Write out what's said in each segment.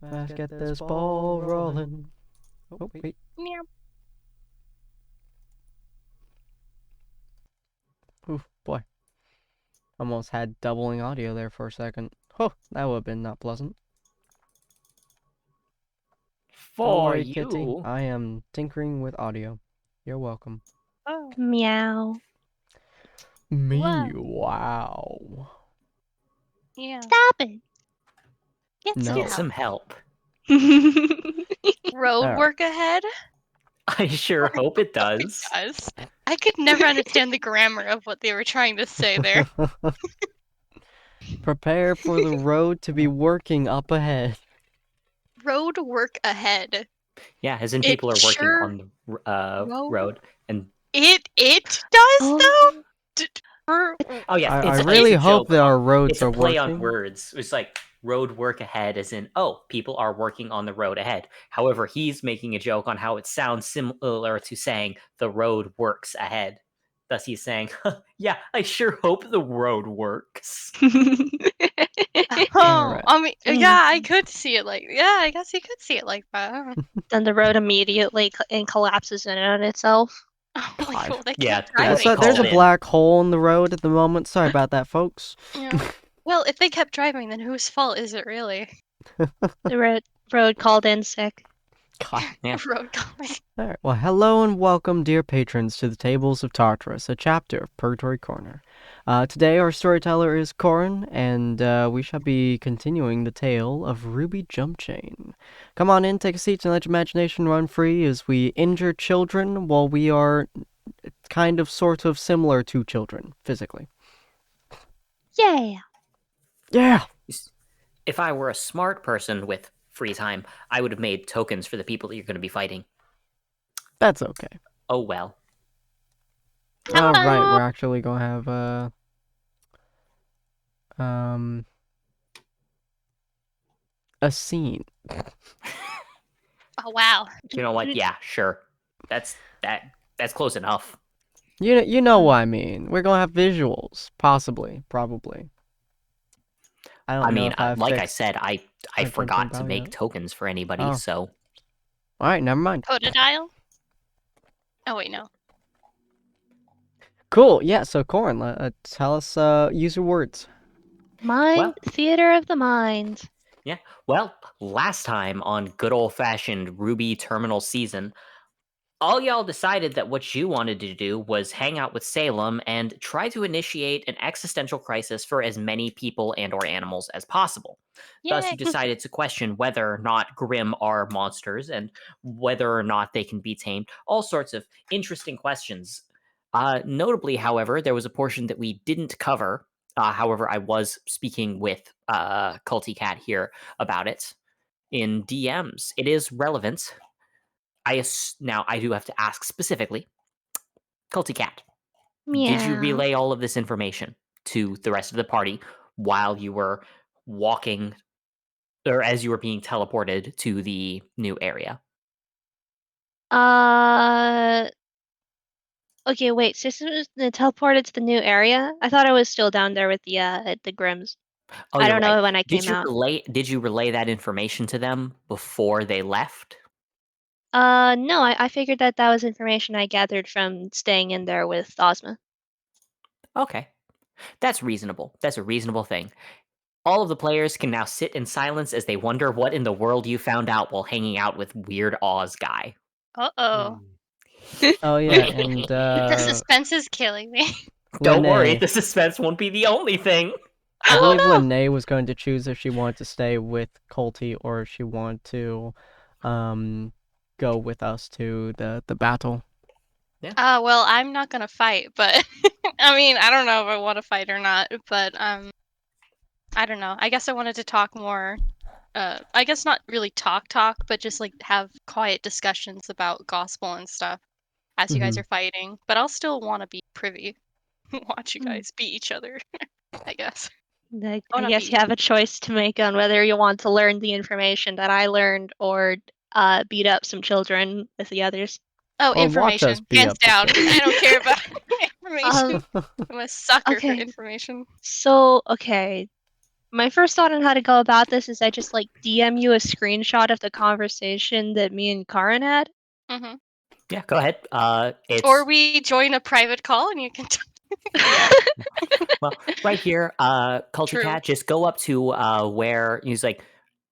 Let's get this ball rolling. Oh, wait. Meow. Oof, boy. Almost had doubling audio there for a second. Oh, that would have been not pleasant. Don't For worry, Kitty. you. I am tinkering with audio. You're welcome. Oh. Meow. Me, Wow. wow. Yeah. Stop it. Get No. Get some help. road Alright. work ahead. I sure hope it does. Guys, I could never understand the grammar of what they were trying to say there. Prepare for the road to be working up ahead. Road work ahead. Yeah, as in It people are working sure- on the road and It does though. oh yeah, I it's really a hope joke. that our roads It's a are play working. on words. It's like road work ahead, as in people are working on the road ahead. However, he's making a joke on how it sounds similar to saying the road works ahead. Thus, he's saying, "Yeah, I sure hope the road works." Oh, I mean, Mm. yeah, I could see it like, yeah, I guess you could see it like that. Then the road immediately collapses in on itself. Oh, God. well, they Yeah, kept they Yeah, driving. so there's a called in. black hole in the road at the moment. Sorry about that, folks. Yeah. Well, if they kept driving, then whose fault is it really? The road called in sick. God. Yeah. Road calling. Alright, well, hello and welcome, dear patrons, to the Tables of Tartarus, a chapter of Purgatory Corner. Today, our storyteller is Corin, and we shall be continuing the tale of RWBY Jumpchain. Come on in, take a seat, and let your imagination run free as we injure children while we are kind of, sort of similar to children, physically. Yeah. Yeah! If I were a smart person with free time, I would have made tokens for the people that you're going to be fighting. That's okay. Oh well. Alright, we're actually gonna have, a scene. Oh wow. You know what? Yeah, sure. That's close enough. You know what I mean. We're gonna have visuals, possibly, probably. I don't I know mean, if I've like I fixed said, I my forgot to thinking make about it. tokens for anybody, Oh. so All right, never mind. Totodile? Oh wait, no. Cool. Yeah. So, Corin, tell us. Use your words. Theater of the mind. yeah. Well, last time on good old-fashioned RWBY Terminal season, all y'all decided that what you wanted to do was hang out with Salem and try to initiate an existential crisis for as many people and or animals as possible. Thus, you Yay. decided to question whether or not Grimm are monsters and whether or not they can be tamed. All sorts of interesting questions. Notably, however, there was a portion that we didn't cover. However, I was speaking with Culty Cat here about it in DMs. It is relevant. Now I do have to ask specifically, Culty Cat, did you Meow. relay all of this information to the rest of the party while you were walking, or as you were being teleported to the new area? Okay, wait. So this was teleported to the new area? I thought I was still down there with the Grimms. Oh, I you're don't right. know when I came Did you out. did you relay that information to them before they left? No, I figured that was information I gathered from staying in there with Ozma. Okay. That's reasonable. That's a reasonable thing. All of the players can now sit in silence as they wonder what in the world you found out while hanging out with Weird Oz guy. Uh-oh. Oh yeah, and The suspense is killing me. Don't worry, Lene. the suspense won't be the only thing. I Oh, believe no. Lene was going to choose if she wanted to stay with Colty or if she wanted to, go with us to the battle. Well, I'm not gonna fight, but I mean, I don't know if I want to fight or not, but I don't know. I guess I wanted to talk more. I guess not really talk, but just like have quiet discussions about gospel and stuff as you guys are fighting. But I'll still want to be privy, watch you guys beat each other. I guess. I not guess beat you have a choice to make on whether you want to learn the information that I learned or beat up some children with the others. Oh, Or watch us information. beat Hands up the down. children. I don't care about information. Um, I'm a sucker for okay. information. So, okay. My first thought on how to go about this is I just like DM you a screenshot of the conversation that me and Karin had. Hmm. Yeah, go ahead. It's Or we join a private call and you can. well right here. Culty True. Cat, just go up to where he's like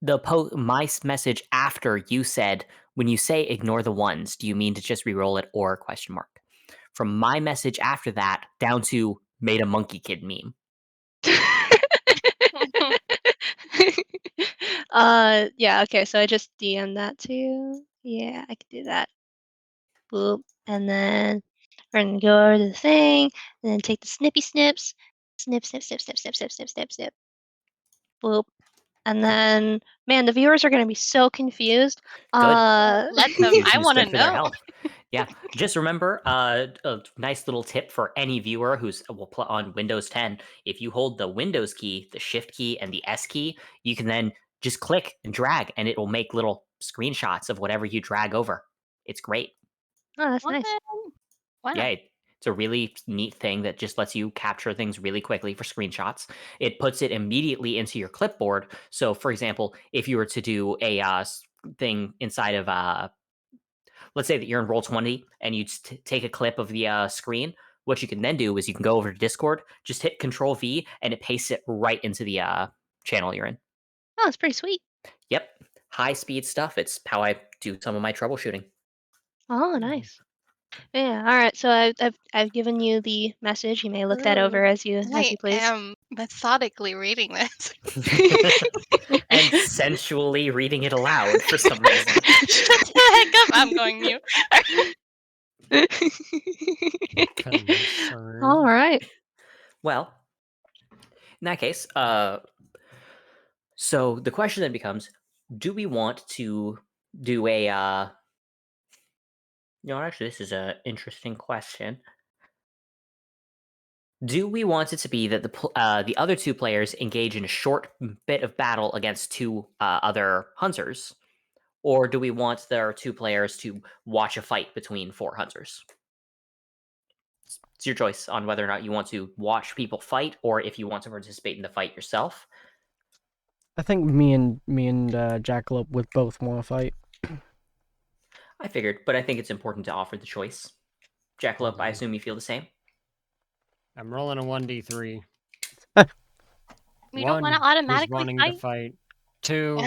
my message after you said, when you say ignore the ones, do you mean to just re-roll it or question mark? From my message after that down to made a monkey kid meme. Yeah, okay, so I just DM that to you. Yeah, I could do that. Boop. And then we're gonna go over to the thing, and then take the snippy snips. Snip, snip, snip, snip, snip, snip, snip, snip, snip. Boop. And then, man, the viewers are gonna be so confused. Good. Let them. I Confusion is want to good for their know. health. Yeah, just remember a nice little tip for any viewer who's on Windows 10. If you hold the Windows key, the Shift key, and the S key, you can then just click and drag, and it will make little screenshots of whatever you drag over. It's great. Oh, that's nice. Wow. Yeah, it's a really neat thing that just lets you capture things really quickly for screenshots. It puts it immediately into your clipboard. So, for example, if you were to do a thing inside of let's say that you're in Roll20 and you take a clip of the screen, what you can then do is you can go over to Discord, just hit Control V, and it pastes it right into the channel you're in. Oh, it's pretty sweet. Yep, high speed stuff. It's how I do some of my troubleshooting. Oh, nice. Yeah. All right. So I've given you the message. You may look that over as you I please. am methodically reading this. And sensually reading it aloud for some reason. Shut the heck up! I'm going mute. Concern. All right. Well, in that case, so the question then becomes, do we want to do a actually this is an interesting question. Do we want it to be that the other two players engage in a short bit of battle against two other hunters, or do we want their two players to watch a fight between four hunters? It's your choice on whether or not you want to watch people fight, or if you want to participate in the fight yourself. I think me and Jackalope would both want to fight. I figured, but I think it's important to offer the choice. Jackalope, I assume you feel the same. I'm rolling a 1d3. We One, don't want to he's automatically wanting fight. to fight. 2,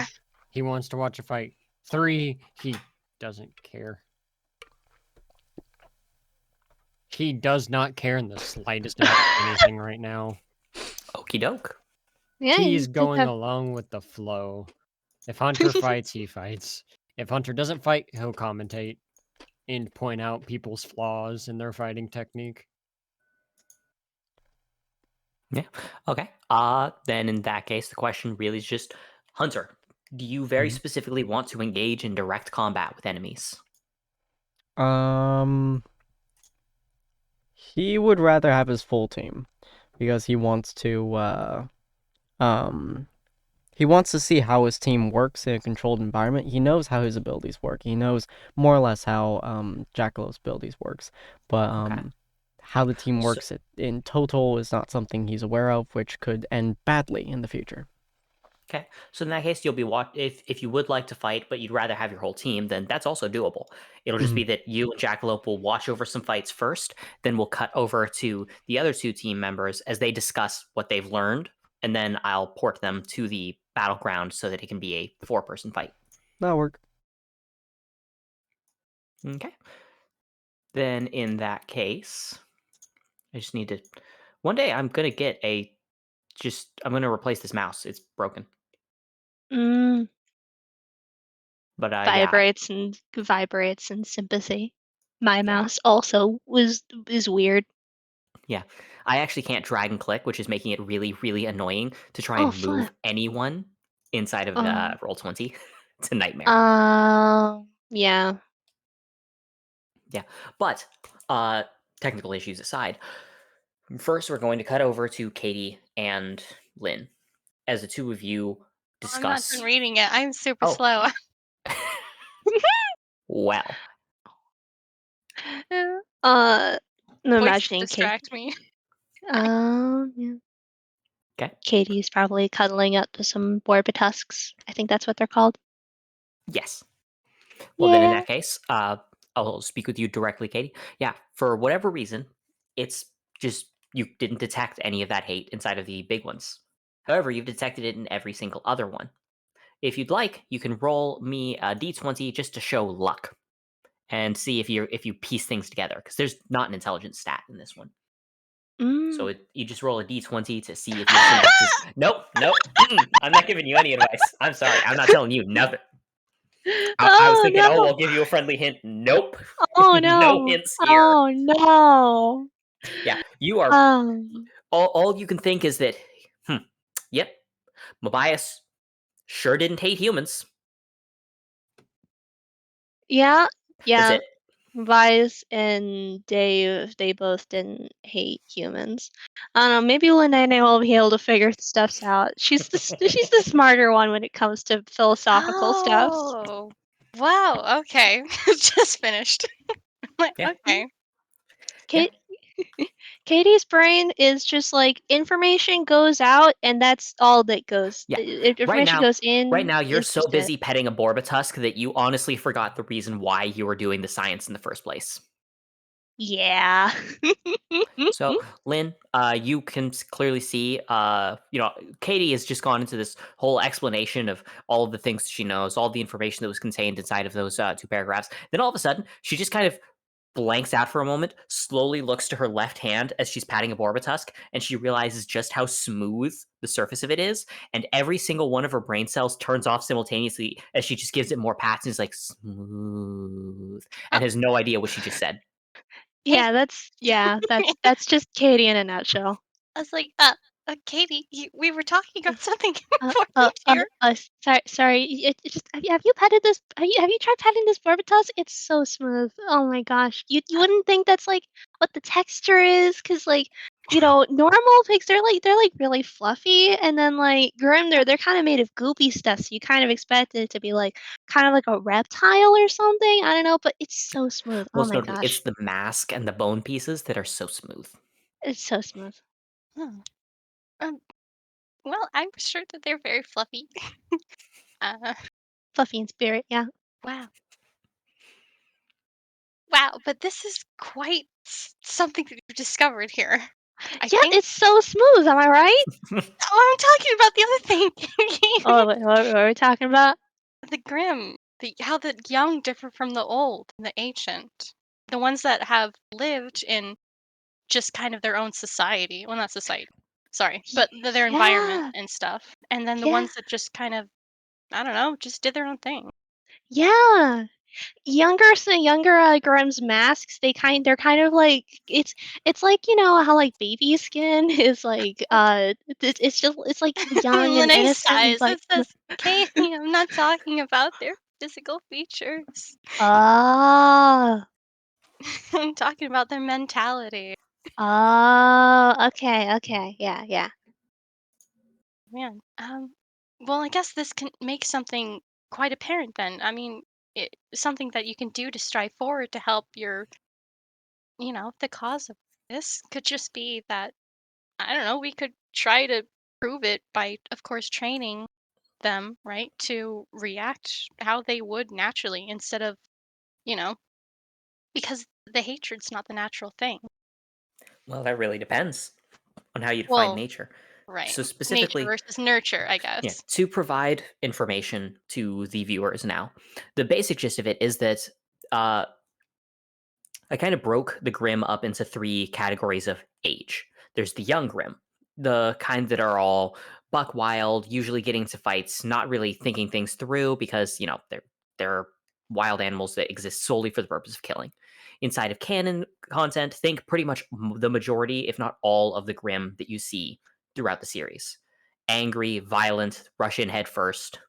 he wants to watch a fight. 3, he doesn't care. He does not care in the slightest about anything right now. Okie doke. Yeah. He's you going have- along with the flow. If Hunter fights, he fights. If Hunter doesn't fight, he'll commentate and point out people's flaws in their fighting technique. Yeah. Okay. Then in that case, the question really is just, Hunter, do you very specifically want to engage in direct combat with enemies? He would rather have his full team because he wants to he wants to see how his team works in a controlled environment. He knows how his abilities work. He knows more or less how Jackalope's abilities works, but Okay. how the team So- works in total is not something he's aware of, which could end badly in the future. Okay. So in that case, you'll be if you would like to fight, but you'd rather have your whole team, then that's also doable. It'll just be that you and Jackalope will watch over some fights first, then we'll cut over to the other two team members as they discuss what they've learned, and then I'll port them to the battleground so that it can be a 4-person fight. That'll work. Okay. Then in that case, I just need to. One day I'm gonna get I'm gonna replace this mouse. It's broken. But vibrates and sympathy. My Yeah. mouse also is weird. Yeah. I actually can't drag and click, which is making it really, really annoying to try Oh, and move fun. anyone inside of Roll20. It's a nightmare. Yeah. Yeah. But technical issues aside, first we're going to cut over to Katie and Lynn as the two of you I'm not discuss. done reading it. I'm super Oh. slow. Well. I'm Voices imagining Kate. distract me. Yeah. Okay. Katie's probably cuddling up to some Borbatusks. I think that's what they're called. Yes. Well, then in Yeah. that case, I'll speak with you directly, Katie. Yeah, for whatever reason, it's just you didn't detect any of that hate inside of the big ones. However, you've detected it in every single other one. If you'd like, you can roll me a d20 just to show luck and see if you piece things together, because there's not an intelligence stat in this one. So you just roll a d20 to see if your synapses. Nope. I'm not giving you any advice. I'm sorry. I'm not telling you nothing. I was Oh thinking, no! I'll give you a friendly hint. Nope. Oh No no! hints here. Oh no! Yeah, you are. Um. All you can think is that, yep, Mobius sure didn't hate humans. Yeah. That's Yeah. it. Vice and Dave, they both didn't hate humans. I don't know. Maybe one day I will be able to figure stuff out. She's the smarter one when it comes to philosophical stuff. Oh, wow. Okay, just finished. Like, Yeah. okay. Kate, Katie's brain is just like information goes out, and that's all that goes. Yeah. Information goes in. Right now, you're It's so just busy petting a Borbatusk that you honestly forgot the reason why you were doing the science in the first place. Yeah. So, Lynn, you can clearly see, Katie has just gone into this whole explanation of all of the things she knows, all the information that was contained inside of those 2 paragraphs. Then all of a sudden, she just kind of blanks out for a moment, slowly looks to her left hand as she's patting a Borbatusk, and she realizes just how smooth the surface of it is, and every single one of her brain cells turns off simultaneously as she just gives it more pats and is like, smooth, and has no idea what she just said. Yeah, that's just Katie in a nutshell. I was like, Katie, we were talking about something Uh, important here. sorry. It just have you petted this? Have you tried petting this Barbatos? It's so smooth. Oh my gosh, you wouldn't think that's like what the texture is, because like normal pigs they're like really fluffy, and then like Grim they're kind of made of goopy stuff, so you kind of expect it to be like kind of like a reptile or something. I don't know, but it's so smooth. Oh Most my notably, it's gosh, the mask and the bone pieces that are so smooth. it's so smooth. Hmm. Well, I'm sure that they're very fluffy. Fluffy in spirit, yeah. Wow. Wow, but this is quite something that you've discovered here. I Yeah, think. it's so smooth. Am I right? Oh, I'm talking about the other thing. Oh, wait, what are we talking about? The grim, how the young differ from the old and the ancient. The ones that have lived in just kind of their own society. Well, not society. Sorry, but their environment Yeah, and stuff. And then the yeah, ones that just kind of, I don't know, just did their own thing. yeah. Younger Grimm's masks, they're kind of like it's like how like baby skin is like it's like young and Lene innocent and sighs like and says, Katie, I'm not talking about their physical features. ah I'm talking about their mentality. okay, yeah. Man. Well, I guess this can make something quite apparent then. I mean, something that you can do to strive forward to help the cause of this could just be that, I don't know, we could try to prove it by, of course, training them, right, to react how they would naturally instead of, you know, because the hatred's not the natural thing. Well, that really depends on how you define Well, nature. right. So Nature specifically, versus nurture, I yeah, guess. to provide information to the viewers now, the basic gist of it is that uh, I kind of broke the Grim up into 3 categories of age. There's the young Grim, the kind that are all buck wild, usually getting into fights, not really thinking things through because, they're wild animals that exist solely for the purpose of killing. Inside of canon content, think pretty much the majority, if not all, of the Grim that you see throughout the series. Angry, violent, rush in head first,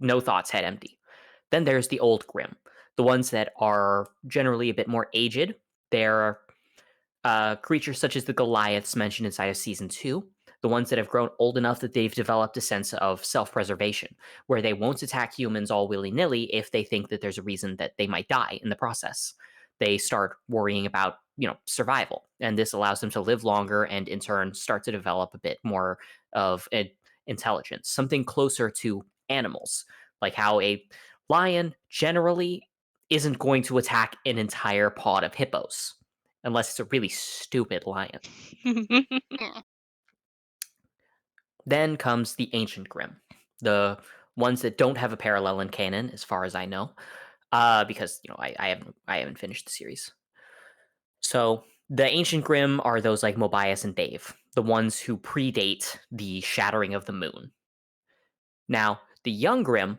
no thoughts, head empty. Then there's the old Grim, the ones that are generally a bit more aged. They're creatures such as the Goliaths mentioned inside of season 2, the ones that have grown old enough that they've developed a sense of self preservation, where they won't attack humans all willy nilly if they think that there's a reason that they might die in the process. they start worrying about survival, and this allows them to live longer and in turn start to develop a bit more of an intelligence, something closer to animals, like how a lion generally isn't going to attack an entire pod of hippos unless it's a really stupid lion. Mm. Then comes the ancient Grimm, the ones that don't have a parallel in canon, as far as I know, because I haven't finished the series. So the ancient Grimm are those like Mobius and Dave, the ones who predate the shattering of the moon. Now the young Grimm,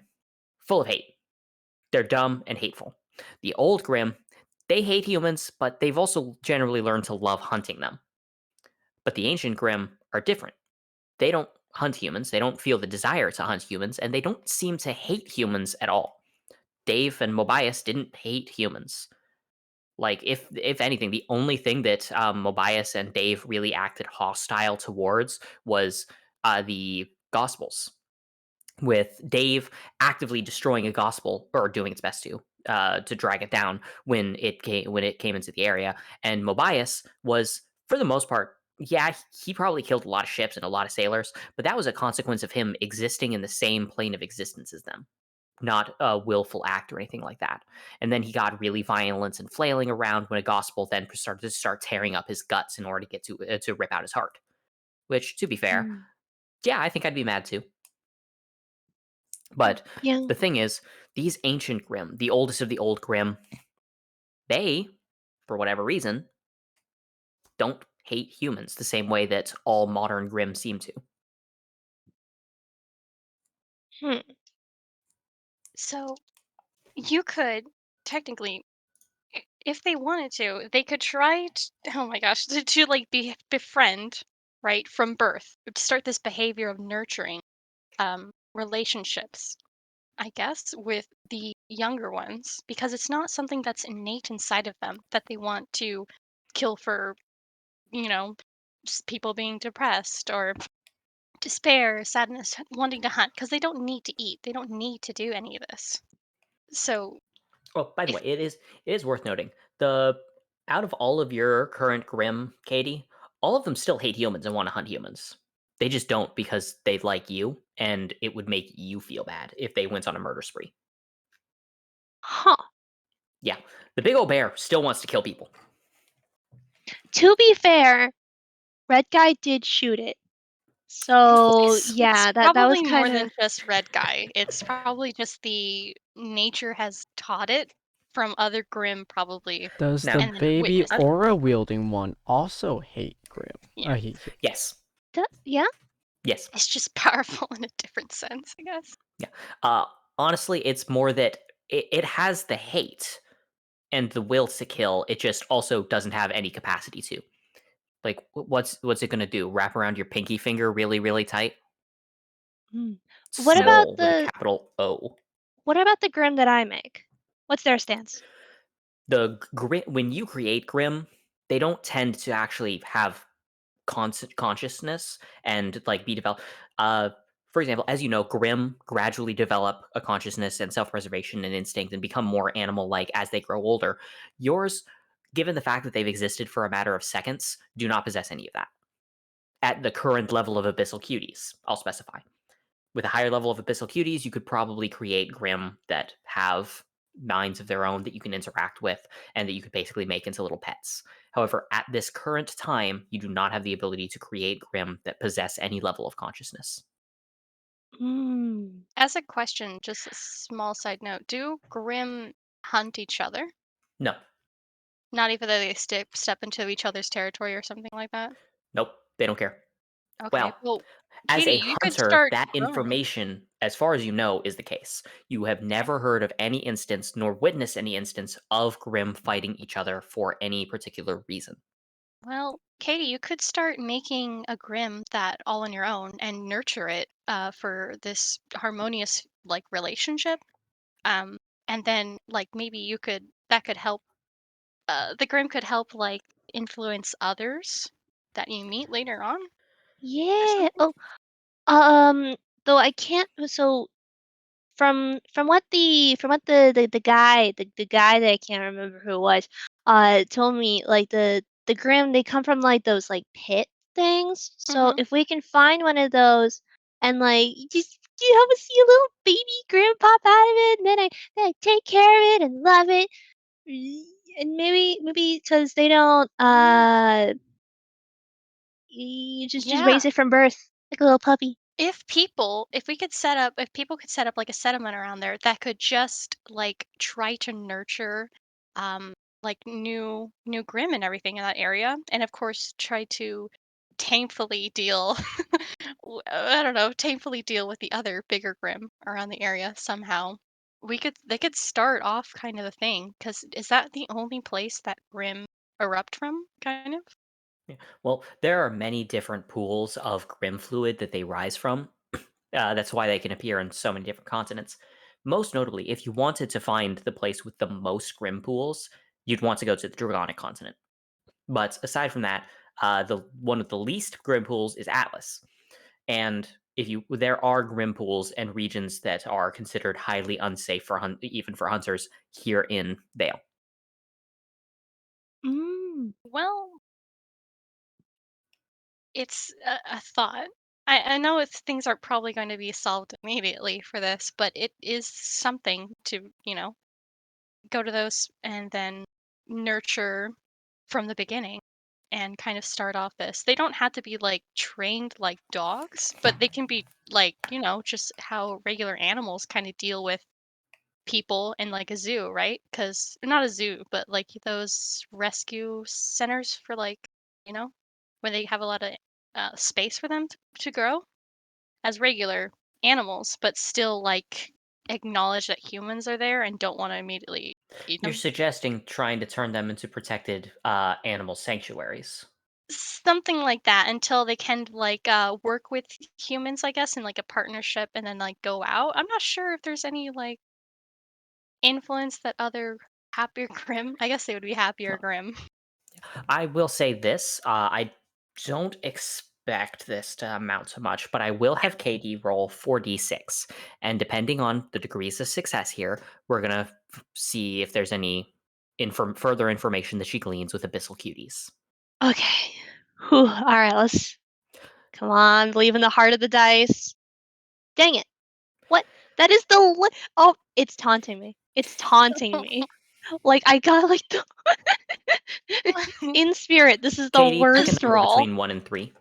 full of hate. They're dumb and hateful. The old Grimm, they hate humans, but they've also generally learned to love hunting them. But the ancient Grimm are different. They don't hunt humans, they don't feel the desire to hunt humans, and they don't seem to hate humans at all. Dave and Mobius didn't hate humans. Like, if anything, the only thing that Mobius and Dave really acted hostile towards was the Gospels, with Dave actively destroying a Gospel or doing its best to drag it down when it came into the area, and Mobius was, for the most part, yeah, he probably killed a lot of ships and a lot of sailors, but that was a consequence of him existing in the same plane of existence as them, not a willful act or anything like that. And then he got really violent and flailing around when a Gospel then started to tearing up his guts in order to get to rip out his heart. Which, to be fair, yeah, I think I'd be mad too. But Yeah. the thing is, these ancient Grimm, the oldest of the old Grimm, they, for whatever reason, don't hate humans the same way that all modern Grimm seem to. Hmm. So you could technically, if they wanted to, they could try oh my gosh, to like befriend, right, from birth, start this behavior of nurturing relationships, I guess, with the younger ones, because it's not something that's innate inside of them that they want to kill for, you know, just people being depressed or despair, sadness, wanting to hunt, because they don't need to eat. They don't need to do any of this. So Oh, by the if way, it is worth noting, the out of all of your current Grimm, Katie, all of them still hate humans and want to hunt humans. They just don't because they like you, and it would make you feel bad if they went on a murder spree. Huh. Yeah, the big old bear still wants to kill people. To be fair, Red Guy did shoot it. So Yes. yeah, it's that was probably more kind of. than just red guy. It's probably just the nature has taught it from other Grimm, probably, Does Now, the and then baby witnessed. aura wielding one also hate Grim? Yeah, yes, Yeah. yes. it's just powerful in a different sense, I guess. Yeah. Honestly, it's more that it has the hate and the will to kill. It just also doesn't have any capacity to. Like, what's it gonna do? Wrap around your pinky finger really, really tight? Hmm. What about Small with a the capital O. Grim that I make? What's their stance? When you create Grim, they don't tend to actually have consciousness and like be developed. For example, as you know, Grim gradually develop a consciousness and self-preservation and instinct and become more animal-like as they grow older. Yours, given the fact that they've existed for a matter of seconds, do not possess any of that. At the current level of abyssal cuties, I'll specify. With a higher level of abyssal cuties, you could probably create Grim that have minds of their own that you can interact with and that you could basically make into little pets. However, at this current time, you do not have the ability to create Grim that possess any level of consciousness. Mm. As a question, just a small side note: do Grimm hunt each other? No. Not even though they step into each other's territory or something like that. Nope. They don't care. Okay, Well, well, as Katie, a you could hunter, start that growing. information, as far as you know, is the case. You have never heard of any instance nor witnessed any instance of Grim fighting each other for any particular reason. Well, Katie, you could start making a Grimm that all on your own and nurture it for this harmonious like relationship. Um, and then like maybe you could that could help. The Grimm could help like influence others that you meet later on or Yeah. something. Oh. Though I can't. So from what the guy that I can't remember who it was told me like the Grimm, they come from like those like pit things. So Mhm. if we can find one of those and like just you help us see a little baby Grimm pop out of it, and then I take care of it and love it. And maybe because they don't you just raise Yeah. it from birth like a little puppy. If people could set up like a settlement around there that could just like try to nurture um like new Grimm and everything in that area, and of course try to tamefully deal I don't know, tamefully deal with the other bigger Grimm around the area somehow. They could start off kind of a thing, because is that the only place that Grimm erupt from, kind of? Yeah. Well, there are many different pools of Grim fluid that they rise from. That's why they can appear in so many different continents. Most notably, if you wanted to find the place with the most Grim pools, you'd want to go to the Dragonic continent. But aside from that, the one of the least Grim pools is Atlas. And there are Grim pools and regions that are considered highly unsafe even for hunters here in Vale. Mm. Well, it's a thought. I know things aren't probably going to be solved immediately for this, but it is something to, go to those and then nurture from the beginning and kind of start off this. They don't have to be like trained like dogs, but they can be like, just how regular animals kind of deal with people in like a zoo, right? Because not a zoo, but like those rescue centers for like, you know, where they have a lot of space for them to grow as regular animals, but still like acknowledge that humans are there and don't want to immediately eat You're them. suggesting trying to turn them into protected animal sanctuaries. Something like that, until they can like work with humans, I guess, in like a partnership and then like go out. I'm not sure if there's any like influence that other happier Grim, I guess they would be happier Well, Grim. I will say this: I don't expect this to amount to much, but I will have Katie roll 4d6, and depending on the degrees of success here, we're gonna see if there's any further information that she gleans with Abyssal Cuties. Okay. Whew. All right, let's come on. Believe in the heart of the dice. Dang it. What? That is oh, it's taunting me. It's taunting me. Like I got like the in spirit. This is the Katie, pick a worst number roll. between 1 and 3.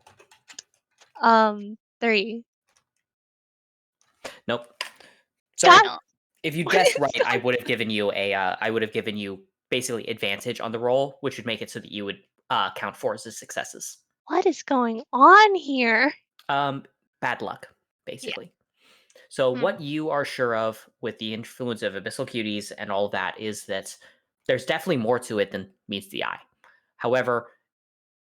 3. Nope. So God, No. if you what guessed is right, I going? would have given you basically advantage on the roll, which would make it so that you would count 4s as successes. What is going on here? Um, Bad luck, Yeah. basically. So Hmm. what you are sure of with the influence of Abyssal Cuties and all that is that there's definitely more to it than meets the eye. However,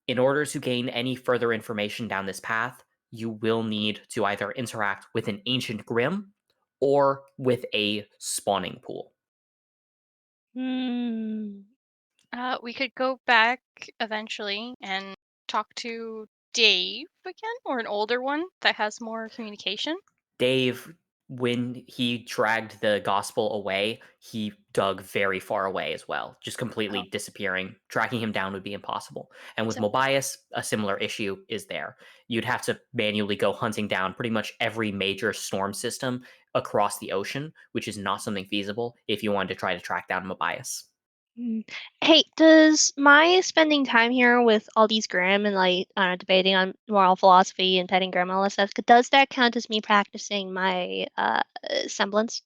in order to gain any further information down this path, you will need to either interact with an ancient Grim or with a spawning pool. Hmm. We could go back eventually and talk to Dave again, or an older one that has more communication. Dave, when he dragged the gospel away, he dug very far away as well, just completely Oh, disappearing. Tracking him down would be impossible. And with so Mobius, a similar issue is there. You'd have to manually go hunting down pretty much every major storm system across the ocean, which is not something feasible if you wanted to try to track down Mobius. Hey, does my spending time here with all these Grimm and like debating on moral philosophy and petting Grimm and all that stuff, does that count as me practicing my semblance?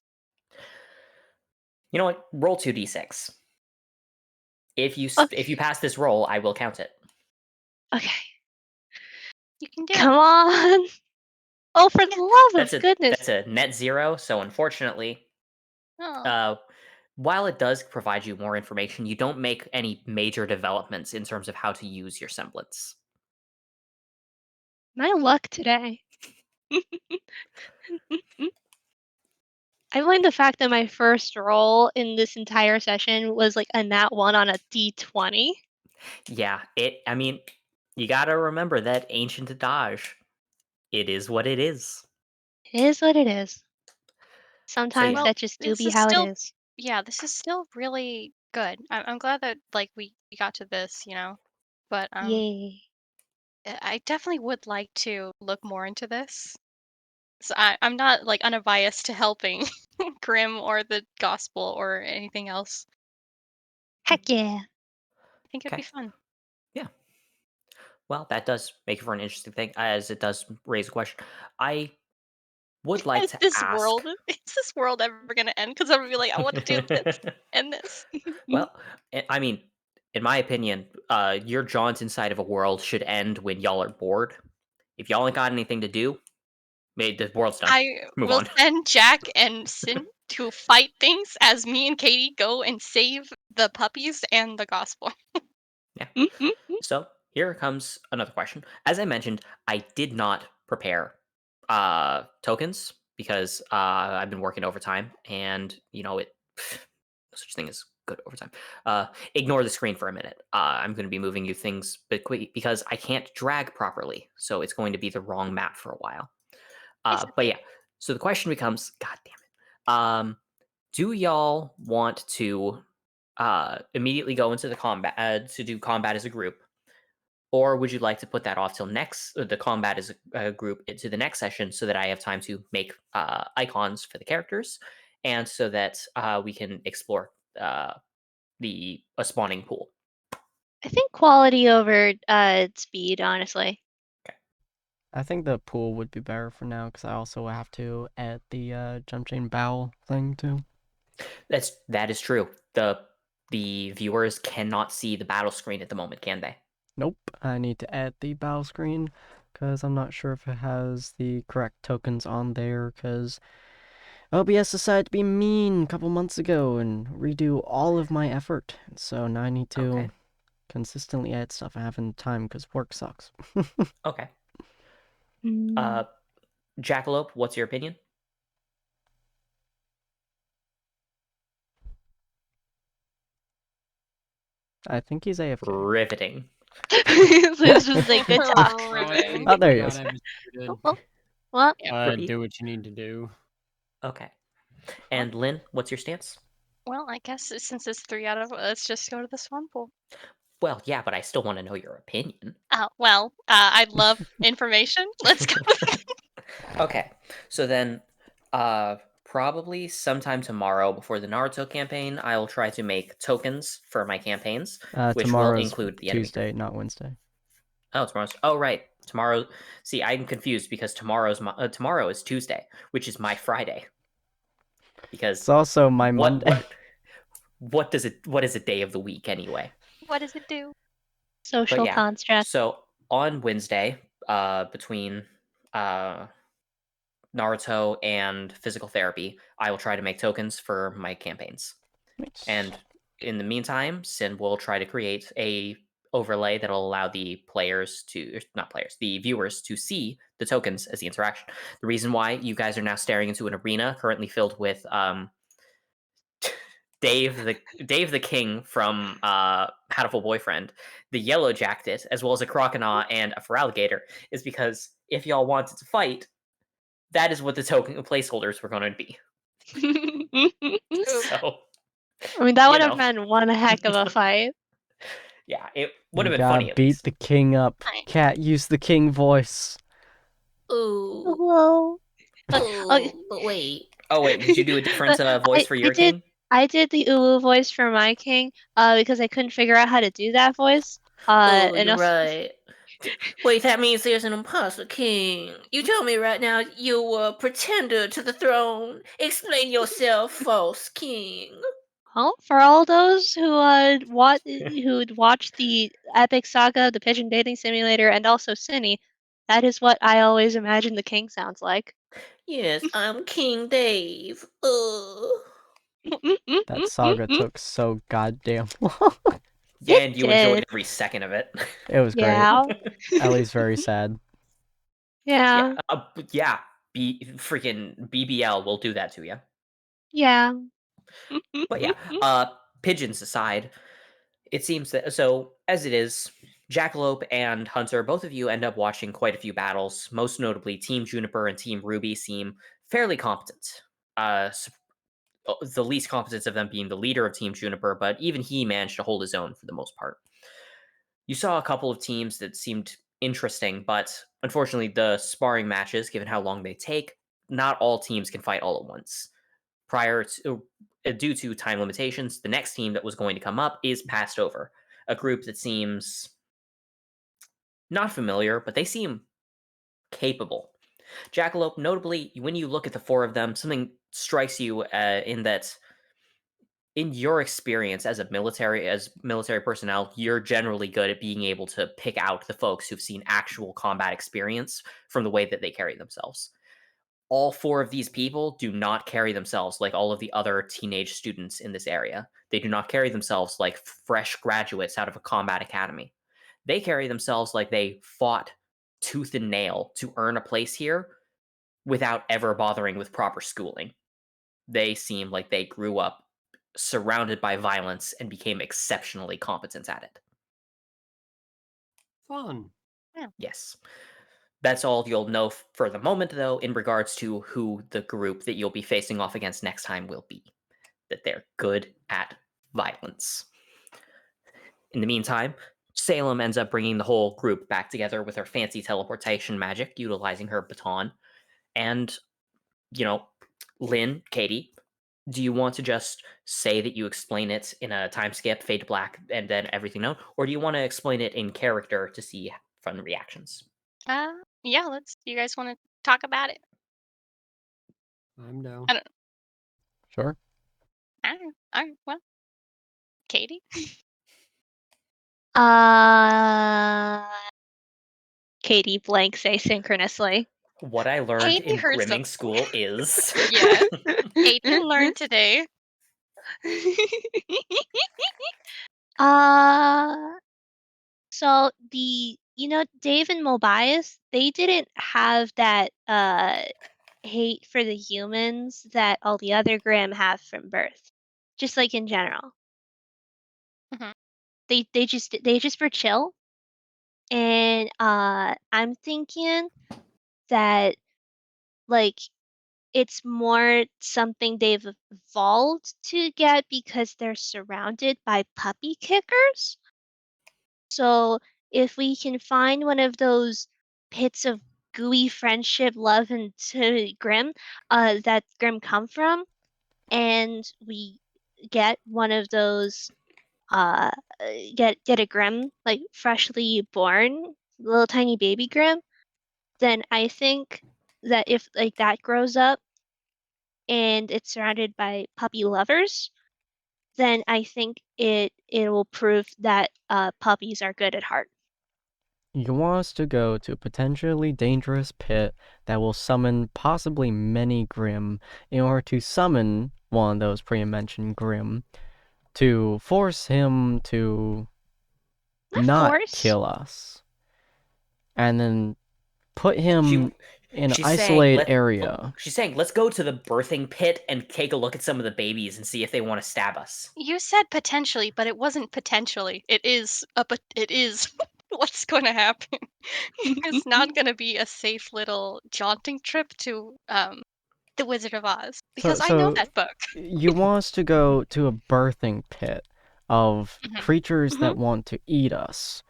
You know what? Roll 2d6. If you Okay. pass this roll, I will count it. Okay. you can do it. Come on. Oh, for the love of goodness. That's a net 0, so unfortunately, Oh, uh while it does provide you more information, you don't make any major developments in terms of how to use your semblance. My luck today. I learned the fact that my first roll in this entire session was like a nat 1 on a d20. Yeah, I mean, you gotta remember that ancient adage. It is what it is. It is what it is. So Sometimes yeah, well, that just do this be is how it still is. yeah, this is still really Good. I'm glad that like we got to this, But Yay. I definitely would like to look more into this. So I'm not like unbiased to helping Grimm or the gospel or anything else. Heck yeah. I think it'd be Okay. fun. Yeah. Well, that does make for an interesting thing, as it does raise a question. I would like to ask. Is this world ever gonna end? Because I'm gonna be like, I want to do this and this. Well, I mean, in my opinion, your jaunt inside of a world should end when y'all are bored. If y'all ain't got anything to do, the world's done. I Move will on. send Jack and Sin to fight things as me and Katie go and save the puppies and the gospel. So here comes another question. As I mentioned, I did not prepare tokens because I've been working overtime, and no such thing as good overtime. Ignore the screen for a minute. I'm going to be moving you things because I can't drag properly, so it's going to be the wrong map for a while. But yeah, so the question becomes, God damn it, do y'all want to immediately go into the combat to do combat as a group? Or would you like to put that off till the combat as a group into the next session so that I have time to make icons for the characters and so that we can explore a spawning pool? I think quality over speed, honestly. I think the pool would be better for now because I also have to add the Jumpchain bowel thing too. That is true. The viewers cannot see the battle screen at the moment, can they? Nope, I need to add the battle screen because I'm not sure if it has the correct tokens on there because OBS decided to be mean a couple months ago and redo all of my effort. So now I need to consistently add stuff I haven't time because work sucks. Okay. Mm. Jackalope, what's your opinion? I think he's AFK. Riveting. It's just like good talk. Oh, there he is. What? Do what you need to do. Okay. And Lynn, what's your stance? Well, I guess since it's 3 out of, let's just go to the swan pool. Well, yeah, but I still want to know your opinion. I love information. Let's go. Okay, so then probably sometime tomorrow before the Naruto campaign, I will try to make tokens for my campaigns, which will Tomorrow's include the Tuesday, enemy. not Wednesday. Oh, tomorrow's. Oh, right. Tomorrow. See, I'm confused because tomorrow is Tuesday, which is my Friday. Because it's also my Monday. What is a day of the week anyway? What does it do? Social construct. So on Wednesday, between Naruto and physical therapy, I will try to make tokens for my campaigns. Nice. And in the meantime, Sin will try to create a overlay that'll allow the viewers to see the tokens as the interaction. The reason why you guys are now staring into an arena currently filled with Dave the King from Hatful Boyfriend, the Yellow Jacket, as well as a Croconaw and a Feraligatr, is because if y'all wanted to fight, that is what the token placeholders were going to be. So, I mean, that would have been one heck of a fight. Yeah, it would have been funny. At Beat least. the king up. Cat, use the king voice. Ooh. Hello. But wait. Oh wait, did you do a different voice for your king? I did the uwu voice for my king because I couldn't figure out how to do that voice. You're right. Wait, that means there's an imposter king. You told me right now you were a pretender to the throne. Explain yourself, false king. Well, for all those who who'd watched the epic saga of the Pigeon Bathing Simulator and also Cine, that is what I always imagine the king sounds like. Yes, I'm King Dave. That saga took so goddamn long. Yeah, and you enjoyed every second of it. It was great. Yeah. Ellie's very sad. Yeah. Freaking BBL will do that to you. Yeah. But yeah, pigeons aside, it seems that as it is, Jackalope and Hunter, both of you end up watching quite a few battles. Most notably, Team Juniper and Team RWBY seem fairly competent. the least competent of them being the leader of Team Juniper, but even he managed to hold his own for the most part. You saw a couple of teams that seemed interesting, but unfortunately, the sparring matches, given how long they take, not all teams can fight all at once. Due to time limitations, the next team that was going to come up is passed over. A group that seems not familiar, but they seem capable. Jackalope, notably, when you look at the four of them, something strikes you in that, in your experience as military personnel, you're generally good at being able to pick out the folks who've seen actual combat experience from the way that they carry themselves. All four of these people do not carry themselves like all of the other teenage students in this area. They do not carry themselves like fresh graduates out of a combat academy. They carry themselves like they fought tooth and nail to earn a place here without ever bothering with proper schooling. They seem like they grew up surrounded by violence and became exceptionally competent at it. Fun. Yes. That's all you'll know for the moment, though, in regards to who the group that you'll be facing off against next time will be. That they're good at violence. In the meantime, Salem ends up bringing the whole group back together with her fancy teleportation magic, utilizing her baton. And, Lynn, Katie, do you want to just say that you explain it in a time skip, fade to black, and then everything known? Or do you want to explain it in character to see fun reactions? Yeah, you guys want to talk about it? I'm down. I don't Sure. well, Katie? Katie blanks asynchronously. What I learned Katie in heard grimming some- school is... Yeah. Katie learned today. So Dave and Mobius, they didn't have that hate for the humans that all the other Grimm have from birth. Just like in general. Mhm. They just were chill. And I'm thinking that like it's more something they've evolved to get because they're surrounded by puppy kickers. So if we can find one of those pits of gooey friendship, love, and Grimm that Grimm come from, and we get one of those get a Grimm like freshly born little tiny baby Grimm, then I think that if like that grows up and it's surrounded by puppy lovers, then I think it will prove that puppies are good at heart. You want us to go to a potentially dangerous pit that will summon possibly many Grimm in order to summon one of those pre-mentioned Grimm to force him to not force. kill us. And then put him in an she's isolated saying, area. She's saying, let's go to the birthing pit and take a look at some of the babies and see if they want to stab us. You said potentially, but it wasn't potentially. It is what's going to happen. It's not going to be a safe little jaunting trip to the Wizard of Oz because I know that book. You want us to go to a birthing pit of creatures that want to eat us.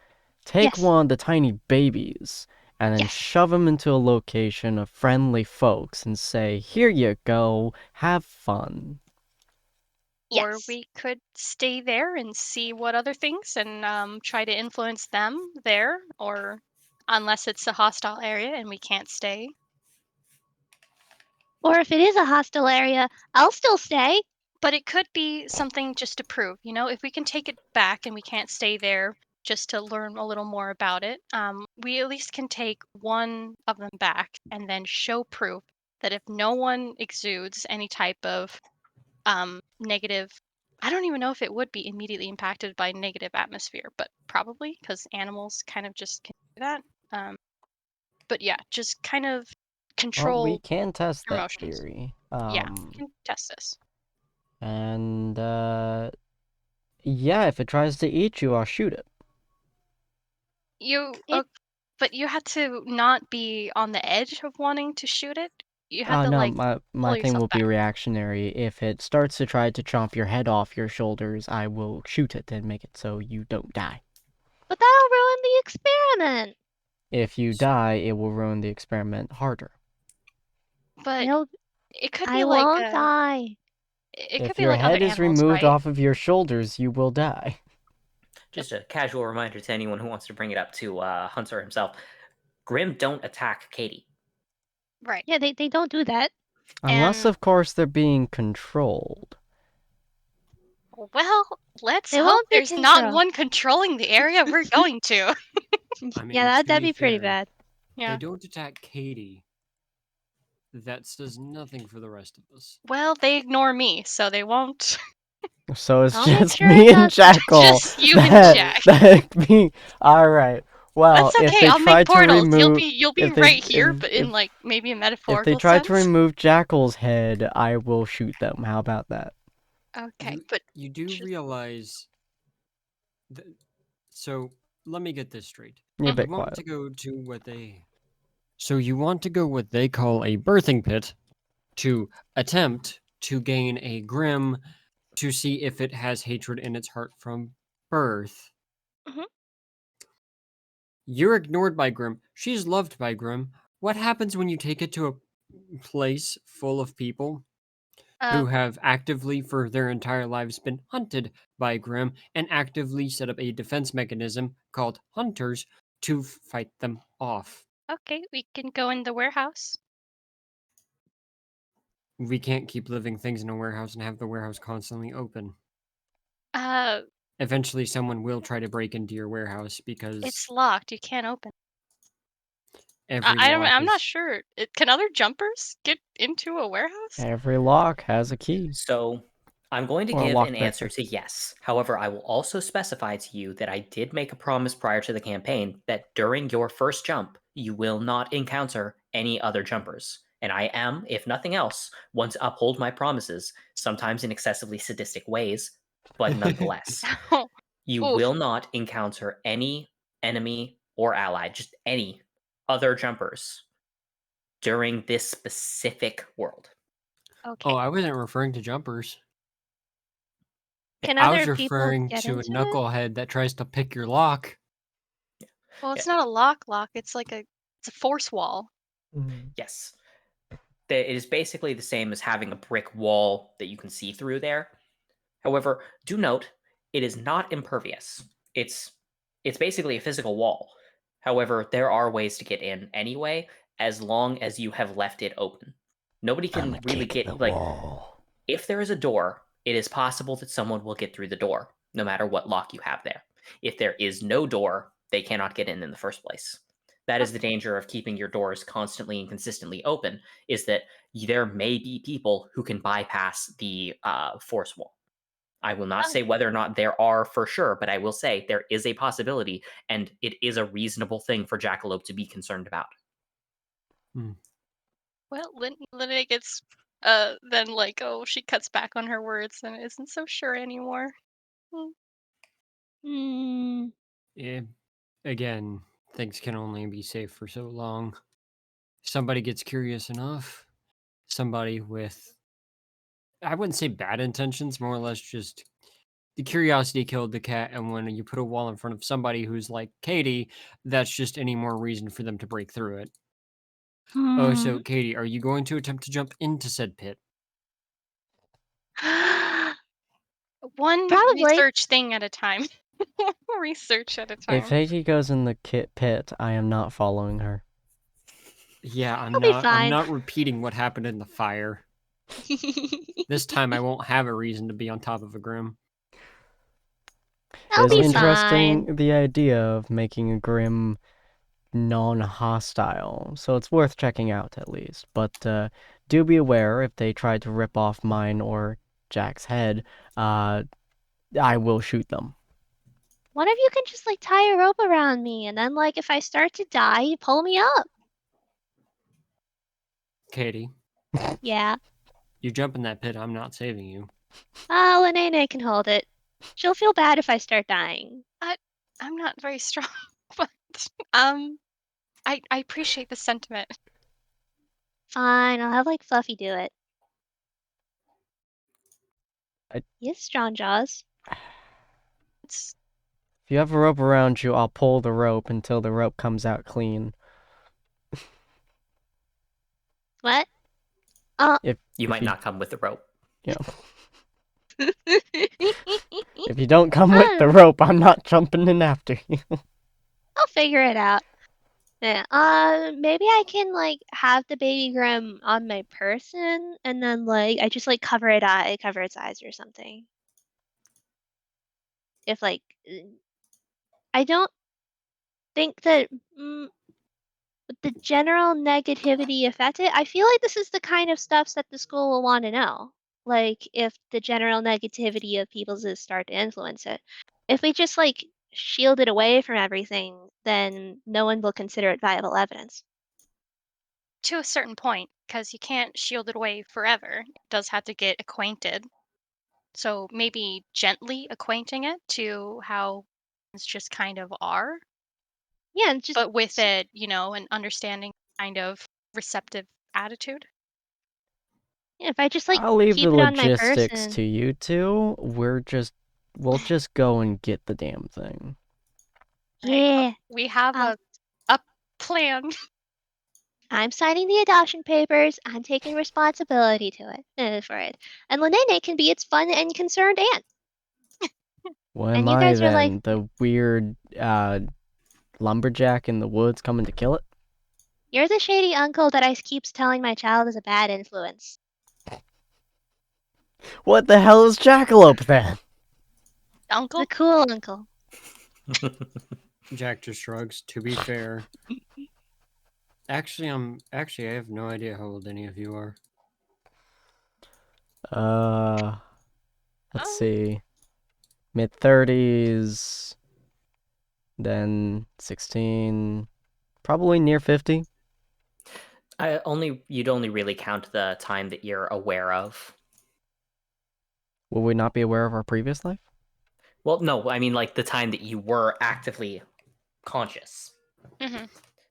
Take Yes. one of the tiny babies and then Yes. shove them into a location of friendly folks and say, "Here you go, have fun." Or Yes. we could stay there and see what other things and try to influence them there, or unless it's a hostile area and we can't stay. Or if it is a hostile area, I'll still stay. But it could be something just to prove, if we can take it back and we can't stay there just to learn a little more about it, we at least can take one of them back and then show proof that if no one exudes any type of negative, I don't even know if it would be immediately impacted by negative atmosphere, but probably because animals kind of just can do that. But yeah, just kind of control. Well, we can test your that emotions. theory. Yeah, we can test this. And, yeah, if it tries to eat you, I'll shoot it. But you had to not be on the edge of wanting to shoot it. You have to No, like my pull thing will yourself be back. reactionary. If it starts to try to chomp your head off your shoulders, I will shoot it and make it so you don't die. But that'll ruin the experiment. If you die, it will ruin the experiment harder. But It'll, it could I be like won't die. it could If be your like other head is animals, removed right? off of your shoulders, you will die. Just a casual reminder to anyone who wants to bring it up to Hunter himself. Grim don't attack Katie. Right. Yeah, they don't do that. Unless, And of course, they're being controlled. well, let's They hope won't be there's not controlled. one controlling the area we're going to. I mean, Yeah, to that'd be pretty fair, bad. Yeah. They don't attack Katie. That does nothing for the rest of us. Well, they ignore me, so they won't. So it's I'll make just sure me it and doesn't. Jackal. Just you and Jack. All right. Well, That's if okay. they I'll try make to portals. remove, You'll be if they right here, if, but in if, like maybe a if metaphorical they try sense. to remove Jackal's head, I will shoot them. How about that? Okay, but You do just- realize that, so let me get this straight. You're a You bit want quiet. to go to what they So you want to go what they call a birthing pit to attempt to gain a Grim to see if it has hatred in its heart from birth. Mhm. You're ignored by Grim. She's loved by Grim. What happens when you take it to a place full of people who have actively for their entire lives been hunted by Grim and actively set up a defense mechanism called hunters to fight them off? okay, we can go in the warehouse. We can't keep living things in a warehouse and have the warehouse constantly open. Eventually, someone will try to break into your warehouse because It's locked. You can't open. every I don't. lock I'm is. not sure. Can other jumpers get into a warehouse? Every lock has a key. So I'm going to Or a give an lockpicker. answer to yes. However, I will also specify to you that I did make a promise prior to the campaign that during your first jump, you will not encounter any other jumpers. And I am, if nothing else, one to uphold my promises, sometimes in excessively sadistic ways, but nonetheless. You Oof. will not encounter any enemy or ally, just any other jumpers during this specific world. Okay. Oh, I wasn't referring to jumpers. Can I was other people referring get to a into it? knucklehead that tries to pick your lock. Well, it's not a lock. It's like it's a force wall. Yes. It is basically the same as having a brick wall that you can see through there. However, do note, it is not impervious. It's basically a physical wall. However, there are ways to get in anyway, as long as you have left it open. Nobody can really get like wall. if there is a door, it is possible that someone will get through the door, no matter what lock you have there. If there is no door, they cannot get in the first place. That is the danger of keeping your doors constantly and consistently open, is that there may be people who can bypass the force wall. I will not say whether or not there are for sure, but I will say there is a possibility, and it is a reasonable thing for Jackalope to be concerned about. Well, Linnea gets then like, oh, she cuts back on her words and isn't so sure anymore. Hmm. Again, things can only be safe for so long. Somebody gets curious enough. Somebody with, I wouldn't say bad intentions, more or less just the curiosity killed the cat. And when you put a wall in front of somebody who's like Katie, that's just any more reason for them to break through it. Oh, so Katie, are you going to attempt to jump into said pit? One Probably. research thing at a time. Research at a time. If Heike goes in the pit, I am not following her. Yeah, I'm I'll be I'm fine. not repeating what happened in the fire. This time I won't have a reason to be on top of a Grim. I'll It's be interesting fine. the idea of making a Grim non-hostile, so it's worth checking out at least. But do be aware if they try to rip off mine or Jack's head, I will shoot them. What if you can just like tie a rope around me and then like if I start to die, you pull me up? Katie, Yeah. you jump in that pit, I'm not saving you. Linnea can hold it. She'll feel bad if I start dying. I'm not very strong, but I appreciate the sentiment. Fine, I'll have like Fluffy do it. I- He has strong jaws. It's If you have a rope around you, I'll pull the rope until the rope comes out clean. What? If You if might you, not come with the rope. you know, if you don't come with the rope, I'm not jumping in after you. I'll figure it out. Yeah. Maybe I can like have the baby Grim on my person, and then like I just like cover its eyes or something. If like, I don't think that the general negativity affected. I feel like this is the kind of stuff that the school will want to know. Like if the general negativity of people's is start to influence it. If we just like shield it away from everything, then no one will consider it viable evidence. to a certain point, because you can't shield it away forever. It does have to get acquainted. So maybe gently acquainting it to how it's just kind of are, Yeah, and just but with it, an understanding kind of receptive attitude. yeah, if I just like I'll leave the keep it on my logistics person. to you two. We'll just go and get the damn thing. Right. Yeah, We have um, a plan. I'm signing the adoption papers. I'm taking responsibility for it. And Lenene can be its fun and concerned aunt. What am And you I guys are like, then? The weird lumberjack in the woods coming to kill it? you're the shady uncle that I keeps telling my child is a bad influence. What the hell is Jackalope then? Uncle? The cool uncle. Jack just shrugs. To be fair, actually, I have no idea how old any of you are. Let's Oh. see. Mid-30s, then 16, probably near 50. You'd only really count the time that you're aware of. Will we not be aware of our previous life? Well, no, I mean like the time that you were actively conscious. Mm-hmm.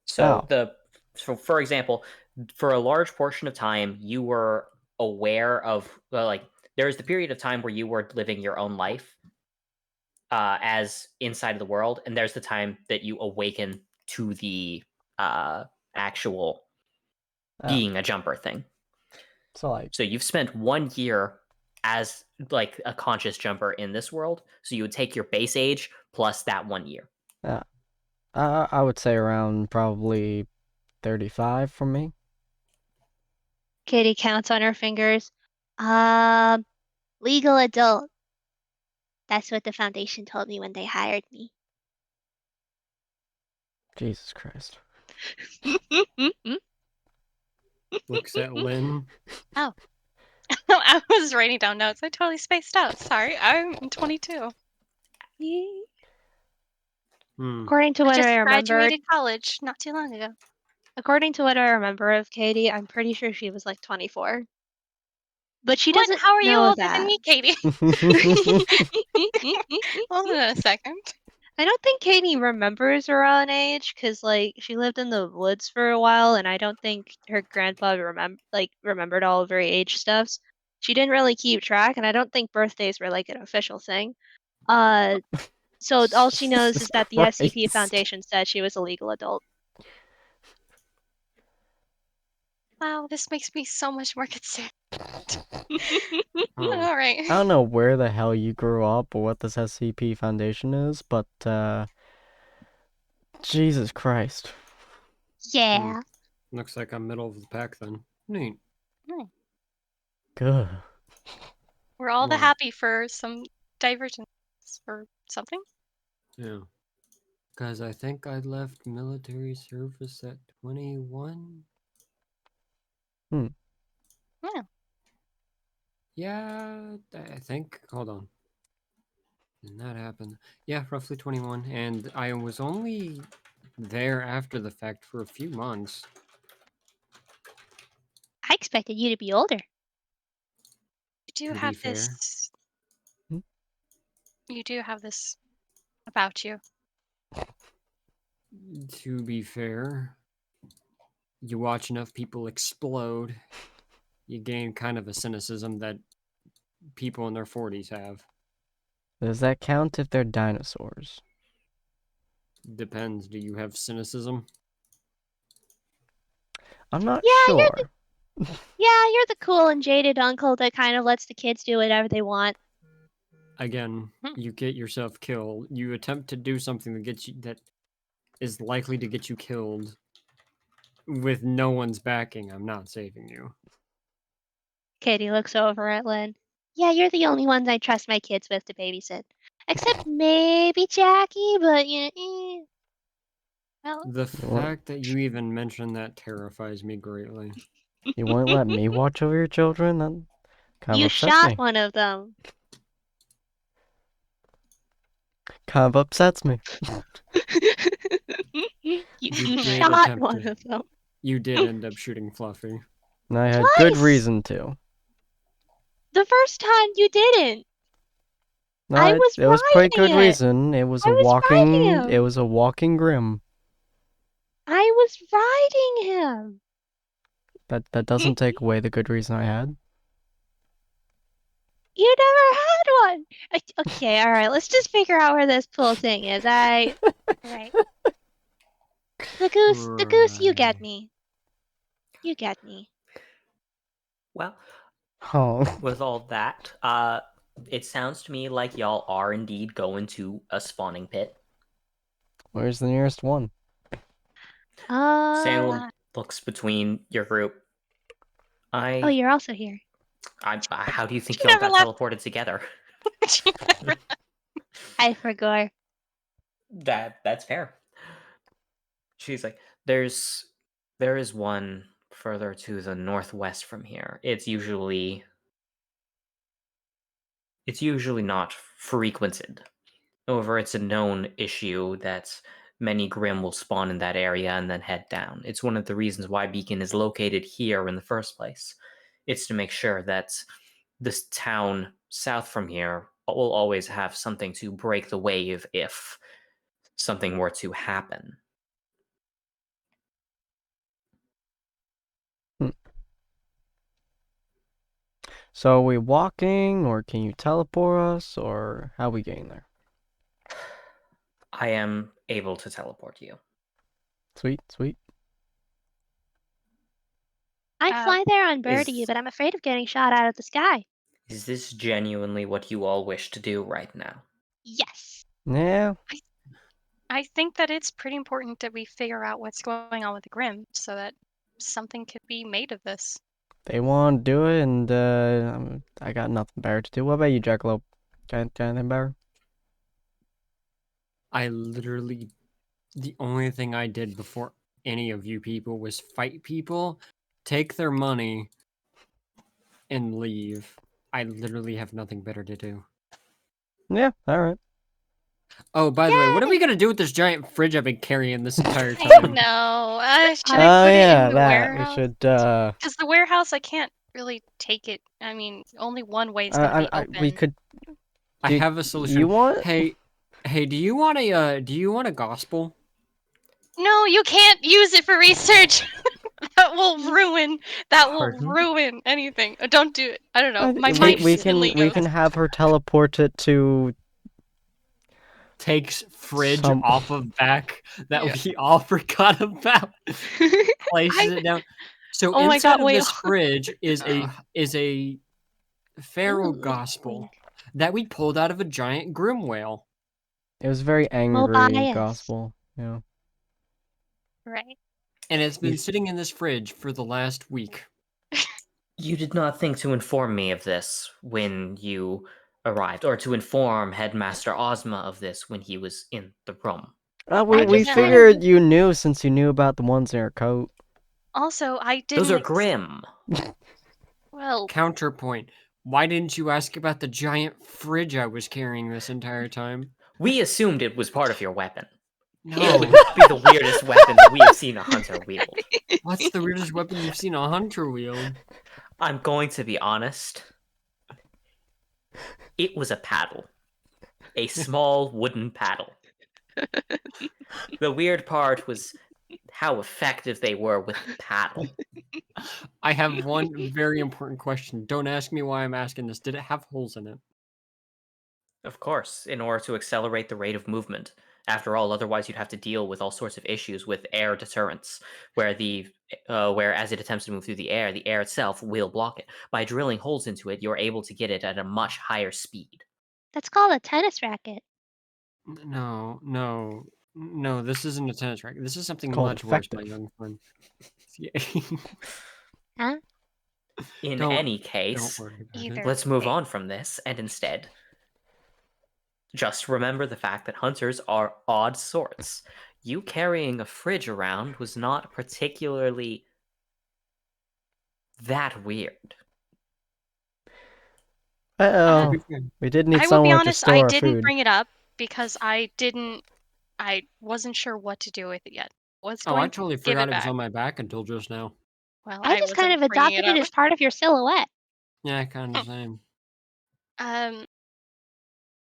So Oh. for example, for a large portion of time, you were aware of like there's the period of time where you were living your own life as inside of the world, and there's the time that you awaken to the actual being a jumper thing. So So you've spent 1 year as like a conscious jumper in this world. So you would take your base age plus that 1 year. I would say around probably 35 for me. Katie counts on her fingers. Legal adult. That's what the foundation told me when they hired me. Jesus Christ. Looks at Lynn. Oh. I was writing down notes. I totally spaced out. Sorry. I'm 22. According to I what just I remembered, graduated college not too long ago. according to what I remember of Katie, I'm pretty sure she was like 24. But she What? doesn't How are you know older than that. me, Katie? Hold on a second. I don't think Katie remembers her own age because like she lived in the woods for a while, and I don't think her grandpa remembered all of her age stuffs. She didn't really keep track, and I don't think birthdays were like an official thing. So all she knows Jesus is that the SCP Christ. Foundation said she was a legal adult. Wow, this makes me so much more concerned. Oh, All right. I don't know where the hell you grew up or what this SCP Foundation is, but Jesus Christ. Yeah. looks like I'm middle of the pack then. Neat. Good. We're all the Well, happy for some divergence or something. yeah. Because I think I left military service at 21. Hmm. Yeah. Yeah, I think. Hold on. Did that happen? Yeah, roughly 21. And I was only there after the fact for a few months. I expected you to be older. You do To be have fair. this. Hmm? You do have this about you. To be fair. you watch enough people explode, you gain kind of a cynicism that people in their 40s have. Does that count if they're dinosaurs? Depends. Do you have cynicism? I'm not Yeah, sure. you're the cool and jaded uncle that kind of lets the kids do whatever they want. Again, you get yourself killed. You attempt to do something that is likely to get you killed with no one's backing. I'm not saving you. Katie looks over at Lynn. Yeah, you're the only ones I trust my kids with to babysit. Except maybe Jackie, but well, The What? fact that you even mentioned that terrifies me greatly. You won't let me watch over your children? That kind you of upsets shot me. one of them. Kind of upsets me. you did shot attempt one to- of them. You did end up shooting Fluffy. And I had good Twice! reason to. The first time you didn't. No, I was it was pretty riding good it. reason. It was I a was riding walking. him. It was a walking grim. I was riding him. That doesn't take away the good reason I had. You never had one. Okay, all right. Let's just figure out where this pool thing is. Right. The goose. You get Right. me. You get me. Well, Oh, with all that, it sounds to me like y'all are indeed going to a spawning pit. where's the nearest one? Salem looks between your group. Oh, you're also here. How do you think She y'all never got left. teleported together? I forgot. That's fair. She's like, there is one further to the northwest from here. It's usually not frequented. However, it's a known issue that many Grim will spawn in that area and then head down. It's one of the reasons why Beacon is located here in the first place. It's to make sure that this town south from here will always have something to break the wave if something were to happen. So are we walking, or can you teleport us, or how we getting there? I am able to teleport you. Sweet, sweet. I'd fly there on Birdie, is- but I'm afraid of getting shot out of the sky. Is this genuinely what you all wish to do right now? Yes. Yeah, I think that it's pretty important that we figure out what's going on with the Grim so that something could be made of this. they want to do it, and I got nothing better to do. What about you, Jackalope? Got anything better? I literally, the only thing I did before any of you people was fight people, take their money, and leave. I literally have nothing better to do. Yeah, all right. Oh, by the way, what are Yay! we gonna do with this giant fridge I've been carrying this entire I time? know. Should Oh I put yeah, it in the that we warehouse? should. Because the warehouse, I can't really take it. I mean, only one way is going to be open. we could. I Do have a solution. You want? Hey, do you want a gospel? No, you can't use it for research. That will ruin. That will Pardon? ruin anything. Don't do it. I don't know. My we mind we instantly can goes. have her teleport it to. Takes fridge Some- off of back that Yeah. we all forgot about. Places it down. So Oh my inside God, of wait, this fridge is a pharaoh Ooh, gospel wink. that we pulled out of a giant grim whale. It was very angry bias. gospel. Yeah. Right. And it's been You- sitting in this fridge for the last week. You did not think to inform me of this when you arrived, or to inform Headmaster Ozma of this when he was in the room. We just kind of- figured you knew since you knew about the ones in her coat. Also, I didn't. Those are Grim. Well, Counterpoint. Why didn't you ask about the giant fridge I was carrying this entire time? We assumed it was part of your weapon. No. It would be the weirdest weapon that we have seen a hunter wield. What's the weirdest weapon you've seen a hunter wield? I'm going to be honest. It was a paddle. A small wooden paddle. The weird part was how effective they were with the paddle. I have one very important question. Don't ask me why I'm asking this. Did it have holes in it? Of course, in order to accelerate the rate of movement. After all, otherwise you'd have to deal with all sorts of issues with air deterrence, where as it attempts to move through the air itself will block it. By drilling holes into it, you're able to get it at a much higher speed. That's called a tennis racket. No, this isn't a tennis racket. This is something called much worse, my effective. young friend. Yeah. Huh? In Don't- any Don't case, worry about Either. it. let's move way. on from this and instead just remember the fact that hunters are odd sorts. You carrying a fridge around was not particularly that weird. Uh-oh. To be fair, We did need I will be somewhere to honest, store I our didn't food. bring it up because I wasn't sure what to do with it yet. Was Oh, I going totally to give forgot it it was back. on my back until just now. Well, I I just kind wasn't of bringing adopted it it up. as part of your silhouette. Yeah, kind of the same.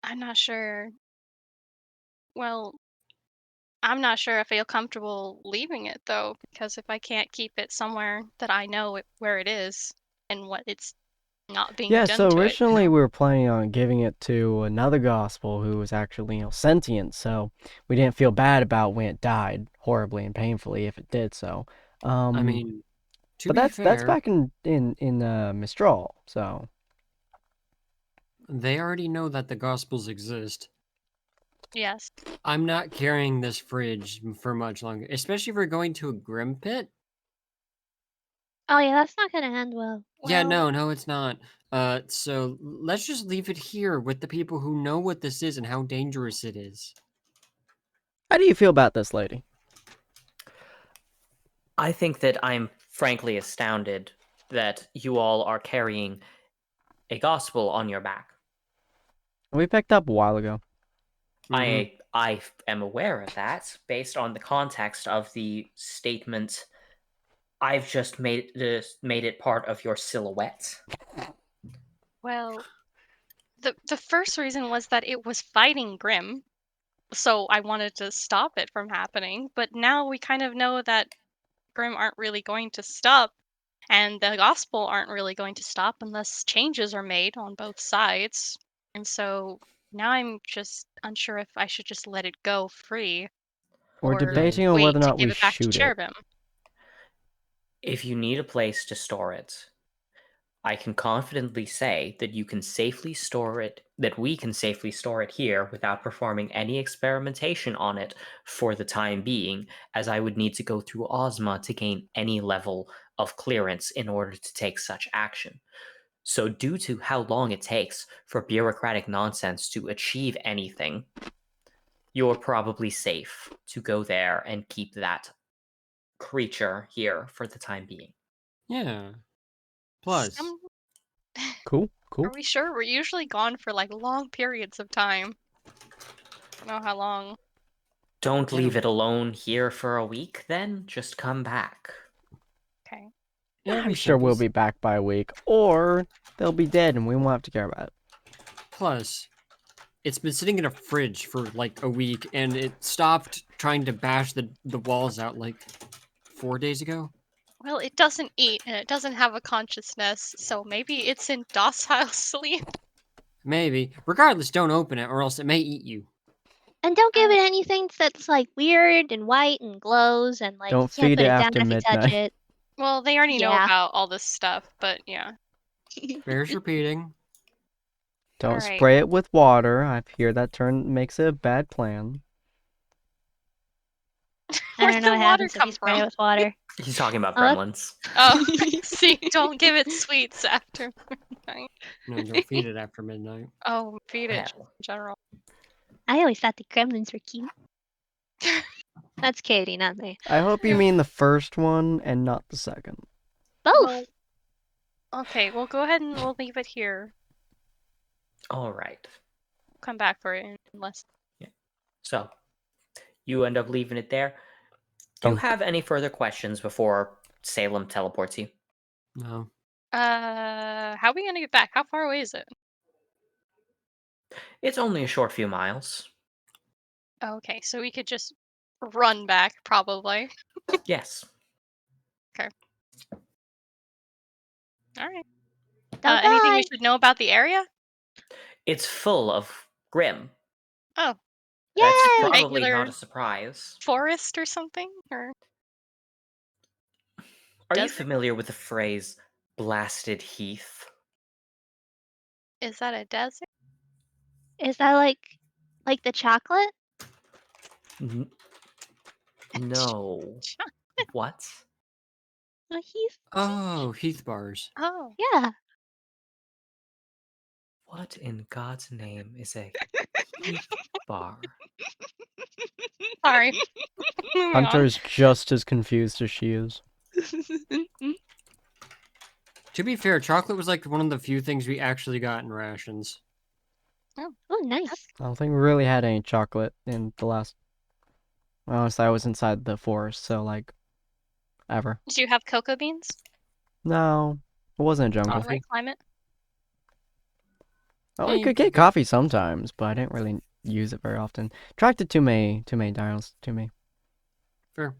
I'm not sure. Well, I'm not sure if I feel comfortable leaving it though, because if I can't keep it somewhere that I know where it is and what it's not being Yeah, done so to it. originally we were planning on giving it to another gospel who was actually, sentient, so we didn't feel bad about when it died horribly and painfully if it did so. I mean, to but be that's fair, back in Mistral, so they already know that the Gospels exist. Yes. I'm not carrying this fridge for much longer, especially if we're going to a Grim Pit. Oh yeah, that's not gonna end well. Yeah, Well, no, it's not. So let's just leave it here with the people who know what this is and how dangerous it is. how do you feel about this, lady? I think that I'm frankly astounded that you all are carrying a gospel on your back. We picked up a while ago. Mhm. I am aware of that based on the context of the statement. I've just made it part of your silhouette. well, the first reason was that it was fighting Grim, so I wanted to stop it from happening. But now we kind of know that Grim aren't really going to stop, and the gospel aren't really going to stop unless changes are made on both sides. And so now I'm just unsure if I should just let it go free We're or debating on wait whether or to not give we it back to shoot it. Cherubim. If you need a place to store it, I can confidently say that you can safely store it, that we can safely store it here without performing any experimentation on it for the time being, as I would need to go through Ozma to gain any level of clearance in order to take such action. So, due to how long it takes for bureaucratic nonsense to achieve anything, you're probably safe to go there and keep that creature here for the time being. Yeah. Plus, Cool. Are we sure? We're usually gone for like long periods of time. I don't know how long. Don't Yeah. leave it alone here for a week, then. Just come back. Okay. it'll I'm be sure simple. we'll be back by a week, or they'll be dead and we won't have to care about it. Plus, it's been sitting in a fridge for like a week, and it stopped trying to bash the walls out like 4 days ago. Well, it doesn't eat and it doesn't have a consciousness, so maybe it's in docile sleep. Maybe. Regardless, don't open it, or else it may eat you. And don't give it anything that's like weird and white and glows and like you Don't can't feed put it it down after if you touch midnight. it. Well, they already know Yeah. about all this stuff, but yeah. Bears repeating. Don't Alright. spray it with water. I hear that makes it a bad plan. I Where'd don't know the what water happens if come you spray from? it with water. He's talking about Oh, gremlins. Oh, see, don't give it sweets after midnight. No, don't feed it after midnight. Oh, feed it Well, in general. I always thought the gremlins were cute. That's Katie, not me. I hope you mean the first one and not the second. Both. Well, okay, we'll go ahead and we'll leave it here. all right. We'll come back for it unless. So, you end up leaving it there. Do you Dunk. have any further questions before Salem teleports you? No. How are we gonna get back? How far away is it? It's only a short few miles. Oh, okay, so we could just run back, probably. Yes. All right. Don't Anything we die. should know about the area? It's full of Grim. Oh, That's Yay! probably Regular- not a surprise. forest or something? Or Are you desert? familiar with the phrase blasted heath? Is that a desert? Is that like the chocolate? No. What? A heath? Oh, Heath bars. Oh. Yeah. What in God's name is a heath bar? Sorry. Moving Hunter on. is just as confused as she is. To be fair, chocolate was like one of the few things we actually got in rations. Oh, nice. I don't think we really had any chocolate in the last. Honestly, I was inside the forest, so like, ever. Did you have cocoa beans? No, it wasn't a jungle. The Coffee? right climate? Oh, Yeah, I you could could get go- coffee sometimes, but I didn't really use it very often. Attracted too many dials to me. Fair.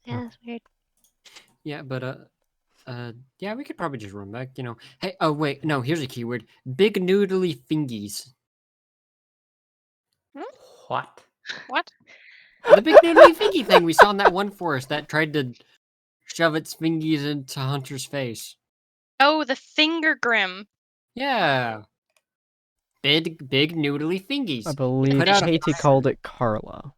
Yeah, that's weird. Yeah, but yeah, we could probably just run back, you know. Hey, oh wait, no, here's a keyword. Big noodly fingies. What? What? The big noodly fingy thing we saw in that one forest that tried to shove its fingies into Hunter's face. Oh, the finger grim. Yeah. Big noodly fingies. I believe put out a Katie fire. called it Carla.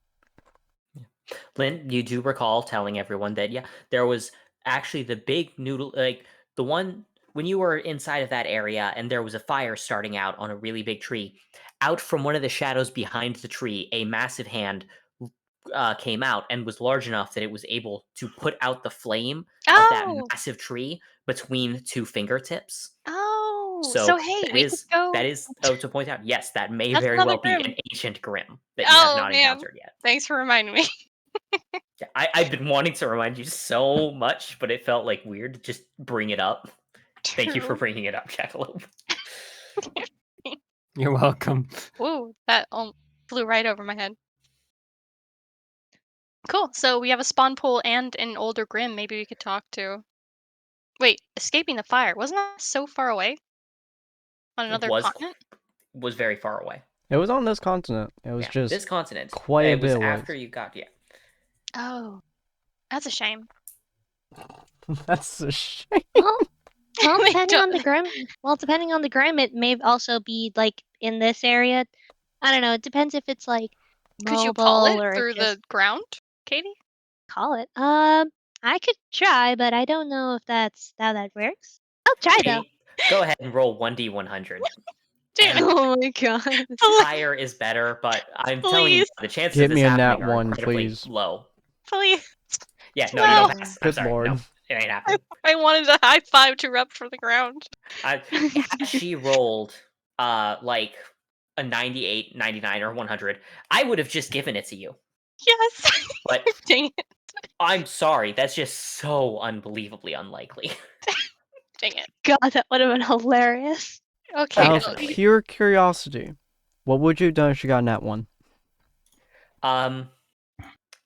Lynn, you do recall telling everyone that, yeah, there was actually the big noodle, like the one when you were inside of that area and there was a fire starting out on a really big tree. Out from one of the shadows behind the tree, a massive hand came out and was large enough that it was able to put out the flame of that Oh. massive tree between two fingertips. Oh. So hey, that we is could go. that is to point out. Yes, that may That's very another well be Grim. an ancient Grim that you have Oh, not man. encountered yet. Thanks for reminding me. Yeah, I've been wanting to remind you so much, but it felt like weird to just bring it up. Thank you for True. bringing it up, Jackalope. You're welcome. Ooh, that flew right over my head. Cool. So we have a spawn pool and an older Grim. Maybe we could talk to. Wait, escaping the fire. Wasn't that so far away? On another continent? Was very far away. It was on this continent. It was just this continent. quite a It was bit away. after you got Oh, that's a shame. That's a shame. Well, They depending on don't- the grim. Well, depending on the grim, it may also be like in this area. I don't know. It depends if it's like Could you mobile call it or through just the ground, Katie? call it. I could try, but I don't know if that's how that works. I'll try though. Katie, go ahead and roll 1d100. Damn it. Oh my god. Higher is better, but I'm telling you, Please. the chances Give of this me a happening nat are 1, incredibly please. low. Please. Yeah, no, you don't No. pass. I'm Good sorry. lord. No, it ain't happening. I wanted a high five to rep for the ground. Had she rolled like a 98, 99, or 100, I would have just given it to you. Yes. But Dang it. I'm sorry, that's just so unbelievably unlikely. Dang it. God, that would have been hilarious. Okay. Out well, of pure curiosity, what would you have done if you got a nat 1?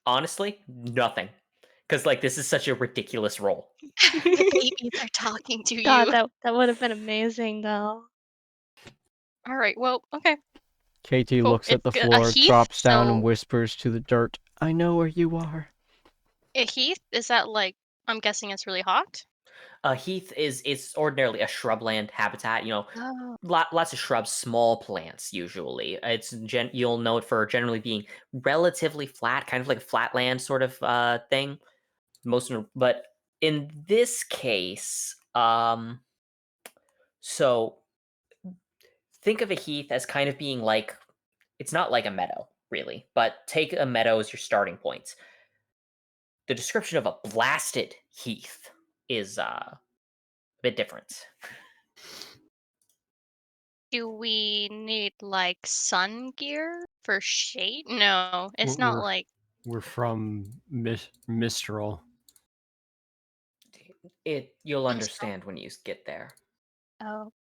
Honestly, nothing. Because like this is such a ridiculous roll. the babies are talking to God, you. that would have been amazing though. All right. Well, okay. Katie Cool. looks at the It's a floor, heath, drops down, and so- whispers to the dirt, I know where you are. A heath? Is that like, I'm guessing it's really hot? Heath is ordinarily a shrubland habitat. You know, Oh. lots of shrubs, small plants usually. You'll know it for generally being relatively flat, kind of like a flatland sort of thing. But in this case, so think of a heath as kind of being like, it's not like a meadow really, but take a meadow as your starting point. The description of a blasted heath is a bit different. Do we need like sun gear for shade? No, it's not like. We're from Mistral. You'll understand when you get there. Oh.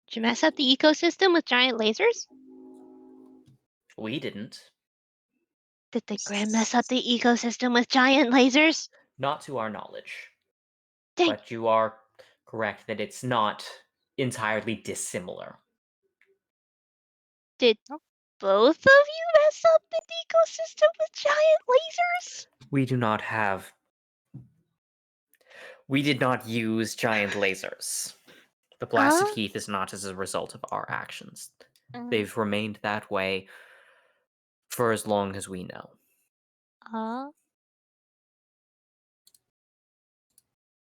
Did you mess up the ecosystem with giant lasers? We didn't. Did the Grim mess up the ecosystem with giant lasers? Not to our knowledge. Dang. But you are correct that it's not entirely dissimilar. Did both of you mess up the ecosystem with giant lasers? We do not have. We did not use giant lasers. The blasted Huh? heath is not as a result of our actions. Mhm. They've remained that way for as long as we know.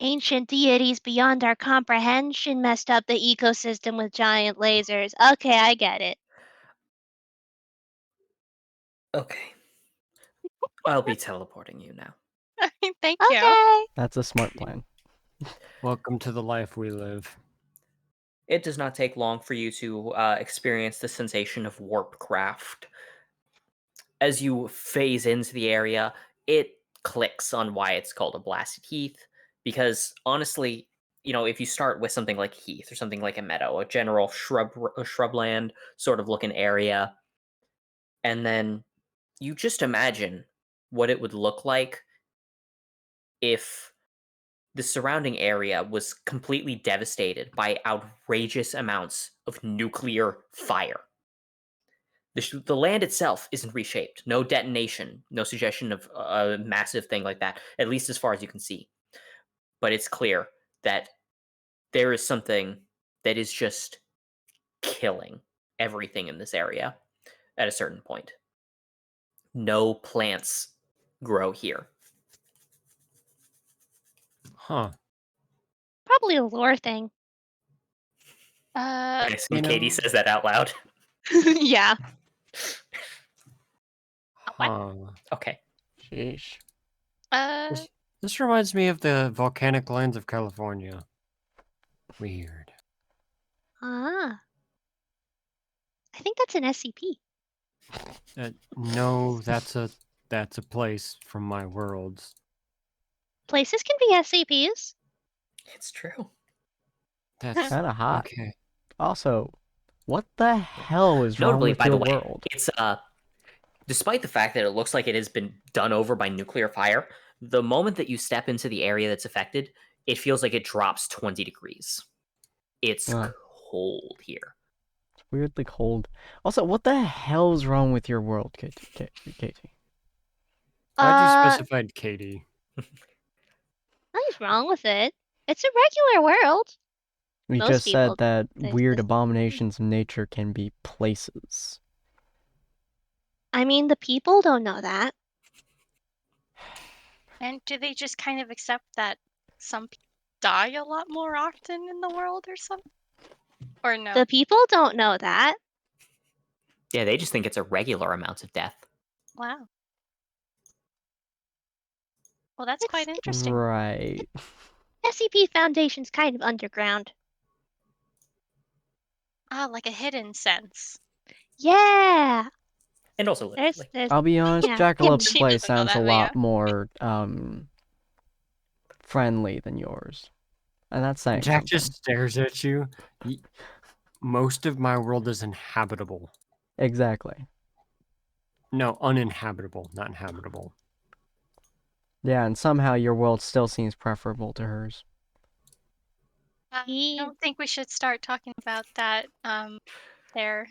Ancient deities beyond our comprehension messed up the ecosystem with giant lasers. Okay, I get it. Okay. I'll be teleporting you now. Thank you. Okay. That's a smart plan. Welcome to the life we live. It does not take long for you to experience the sensation of warp craft. As you phase into the area, it clicks on why it's called a blasted heath. Because honestly, if you start with something like heath or something like a meadow, a general shrubland sort of looking area, and then you just imagine what it would look like if the surrounding area was completely devastated by outrageous amounts of nuclear fire. The land itself isn't reshaped. No detonation, no suggestion of a massive thing like that, at least as far as you can see. But it's clear that there is something that is just killing everything in this area at a certain point. No plants grow here. Huh. Probably a lore thing. I assume you know- Katie says that out loud. Yeah. What? Huh. Okay. Sheesh. This reminds me of the volcanic lands of California. Weird. Ah. I think that's an SCP. No, that's a place from my worlds. Places can be SCPs. It's true. That's Kind of hot. okay. Also, what the hell is wrong Notably, with by your the way, world? it's despite the fact that it looks like it has been done over by nuclear fire, the moment that you step into the area that's affected, it feels like it drops 20 degrees. It's Huh. cold here. It's weirdly cold. Also, what the hell's wrong with your world, Katie? Glad you specified Katie. Nothing's wrong with it. It's a regular world. We Most just people said that think weird this- abominations of nature can be places. I mean, the people don't know that. And do they just kind of accept that some people die a lot more often in the world or something? Or no? The people don't know that. Yeah, they just think it's a regular amount of death. Wow. Well, that's quite interesting. Right. SCP Foundation's kind of underground. Ah, like a hidden sense. Yeah. And also literally. There's I'll be honest, yeah, Jackalop's She place doesn't know sounds a that, but lot yeah. more friendly than yours. And that's saying Jack something. just stares at you. Most of my world is inhabitable. Exactly. No, uninhabitable, not inhabitable. Yeah, and somehow your world still seems preferable to hers. I He- don't think we should start talking about that there.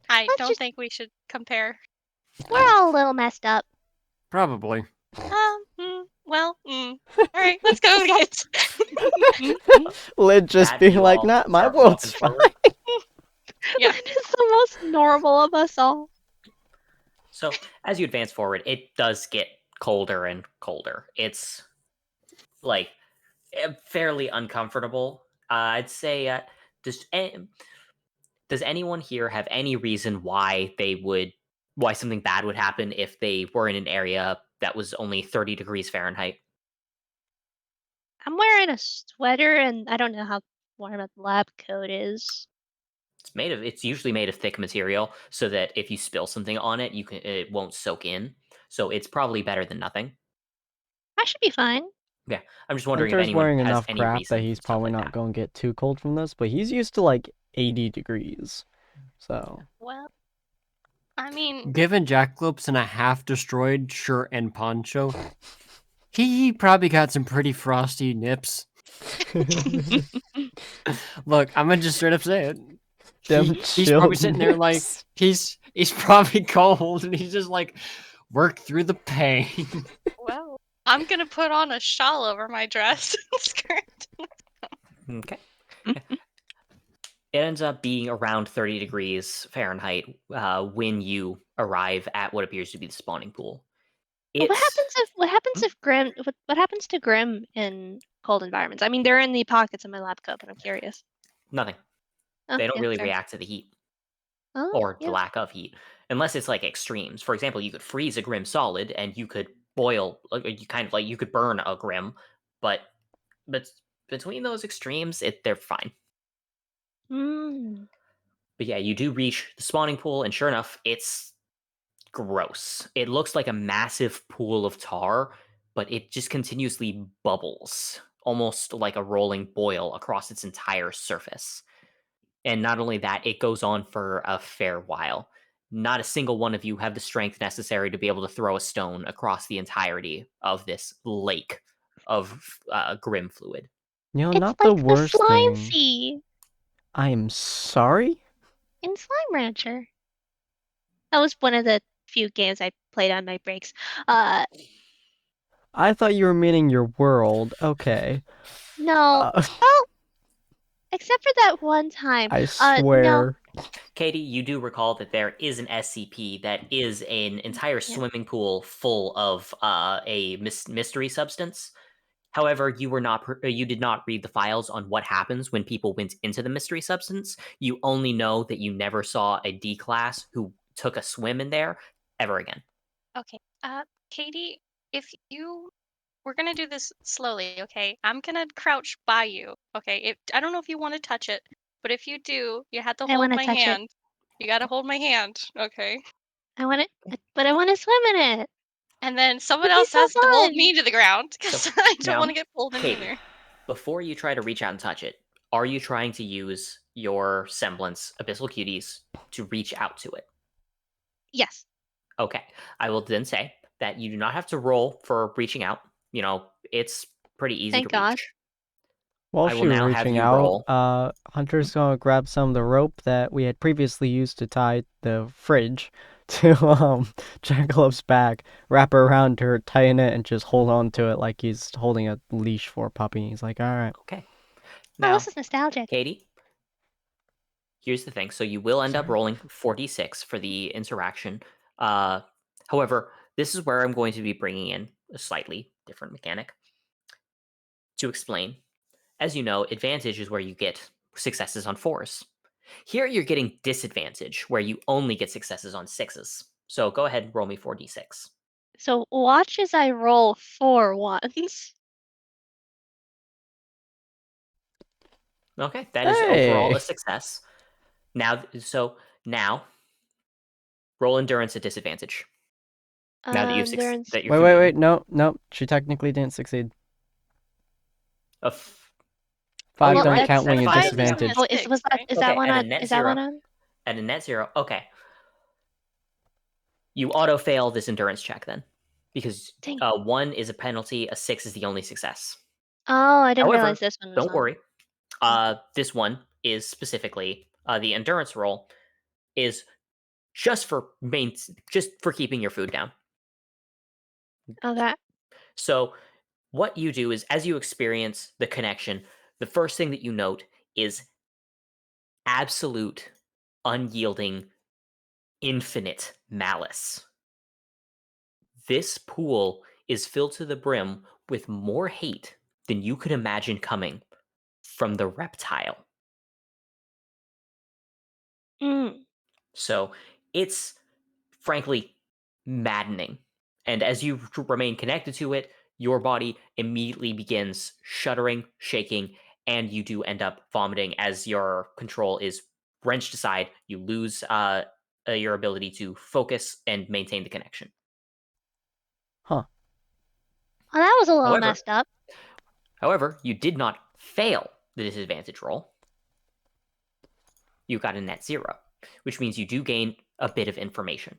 I Let's don't just- think we should compare. we're all a little messed up. Probably. All right, let's go, guys. Lid just That be you like, all nah, my start world's walking fine. forward. Yeah. That is the most normal of us all. So as you advance forward, it does get colder and colder. It's like fairly uncomfortable. I'd say, does anyone here have any reason why something bad would happen if they were in an area that was only 30 degrees Fahrenheit? I'm wearing a sweater, and I don't know how warm a lab coat is. It's usually made of thick material, so that if you spill something on it, it won't soak in. So it's probably better than nothing. I should be fine. I'm just wondering if Hunter's anyone wearing has enough any crap reason that he's stuff probably like not that. going to get too cold from this, but he's used to like 80 degrees. So, Well, I mean, Given Jackalopes in a half-destroyed shirt and poncho, he probably got some pretty frosty nips. Look, I'm gonna just straight up say it. Them He's probably sitting there like nips. he's probably cold and he's just like work through the pain. well, I'm gonna put on a shawl over my dress and skirt. Okay. It ends up being around 30 degrees Fahrenheit when you arrive at what appears to be the spawning pool. Well, It's what happens if Grim what happens to Grim in cold environments? I mean, they're in the pockets of my lab coat, but I'm curious. nothing. Oh, They don't yeah, really fair. react to the heat Oh, or the yeah. lack of heat, unless it's like extremes. For example, you could freeze a Grim solid, and you could boil. You kind of like you could burn a Grim, but between those extremes, they're fine. Mm. But yeah, you do reach the spawning pool, and sure enough, it's gross. It looks like a massive pool of tar, but it just continuously bubbles, almost like a rolling boil across its entire surface. And not only that, it goes on for a fair while. Not a single one of you have the strength necessary to be able to throw a stone across the entirety of this lake of grim fluid. You know, It's not the like the worst slime thing. sea I am sorry? in Slime Rancher. That was one of the few games I played on my breaks. I thought you were meaning your world. Okay. No. Well, except for that one time. I No. swear. Katie, you do recall that there is an SCP that is an entire swimming pool full of a mystery substance. However, you did not read the files on what happens when people went into the mystery substance. You only know that you never saw a D class who took a swim in there ever again. Okay. Katie, we're gonna do this slowly, okay? I'm gonna crouch by you, okay? I don't know if you want to touch it, but if you do, you have to I hold wanna my touch it. hand. You gotta hold my hand, okay? I want it, but I want to swim in it. And then someone It'd be else so has to hold fun. me to the ground because So, I don't now, want to get pulled in Katie, either. before you try to reach out and touch it, are you trying to use your semblance Abyssal Cuties to reach out to it? Yes. Okay. I will then say that you do not have to roll for reaching out. You know, it's pretty easy Thank to God. reach. While I will she was now have reaching you out, roll. Hunter's gonna grab some of the rope that we had previously used to tie the fridge to Jackalop's back, wrap her around her, tighten it, and just hold on to it like he's holding a leash for a puppy. He's like, all right. Okay. Oh, Now, this is nostalgic. Katie, here's the thing. So you will end up Sorry. rolling 46 for the interaction. However, this is where I'm going to be bringing in a slightly different mechanic to explain. As you know, advantage is where you get successes on 4s. Here you're getting disadvantage, where you only get successes on 6s. So go ahead and roll me 4d6. So watch as I roll 4 ones. Okay, that is overall Hey! a success. Now, roll endurance at disadvantage. Now that Endurance. that you're Wait, familiar. no. She technically didn't succeed. Of 5 you're don't right. count when That's you're Five fine. is disadvantaged. Oh, a six, right? is Okay, that one at a on? net Is that zero. one on? At a net 0, okay. You auto fail this endurance check then, because Dang. 1 is a penalty, a 6 is the only success. Oh, I didn't realize However, this one was don't on. worry. This one is specifically the endurance roll is just for keeping your food down. Okay. So what you do is, as you experience the connection, the first thing that you note is absolute, unyielding, infinite malice. This pool is filled to the brim with more hate than you could imagine coming from the reptile. Mm. So it's frankly maddening. And as you remain connected to it, your body immediately begins shuddering, shaking, and you do end up vomiting as your control is wrenched aside. You lose your ability to focus and maintain the connection. Huh. Well, that was a little However, messed up. However, you did not fail the disadvantage roll. You got a net 0, which means you do gain a bit of information.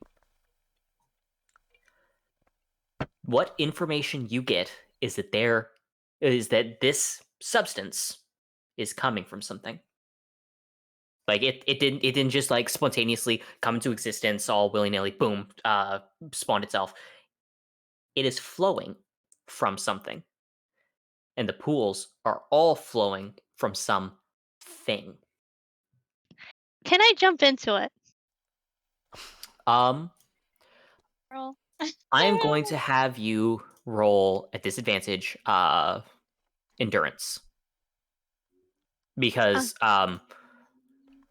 What information you get is that this substance is coming from something. Like it didn't just like spontaneously come into existence all willy-nilly, boom, spawned itself. It is flowing from something. And the pools are all flowing from something. Can I jump into it? Roll. I am going to have you roll at disadvantage endurance. Because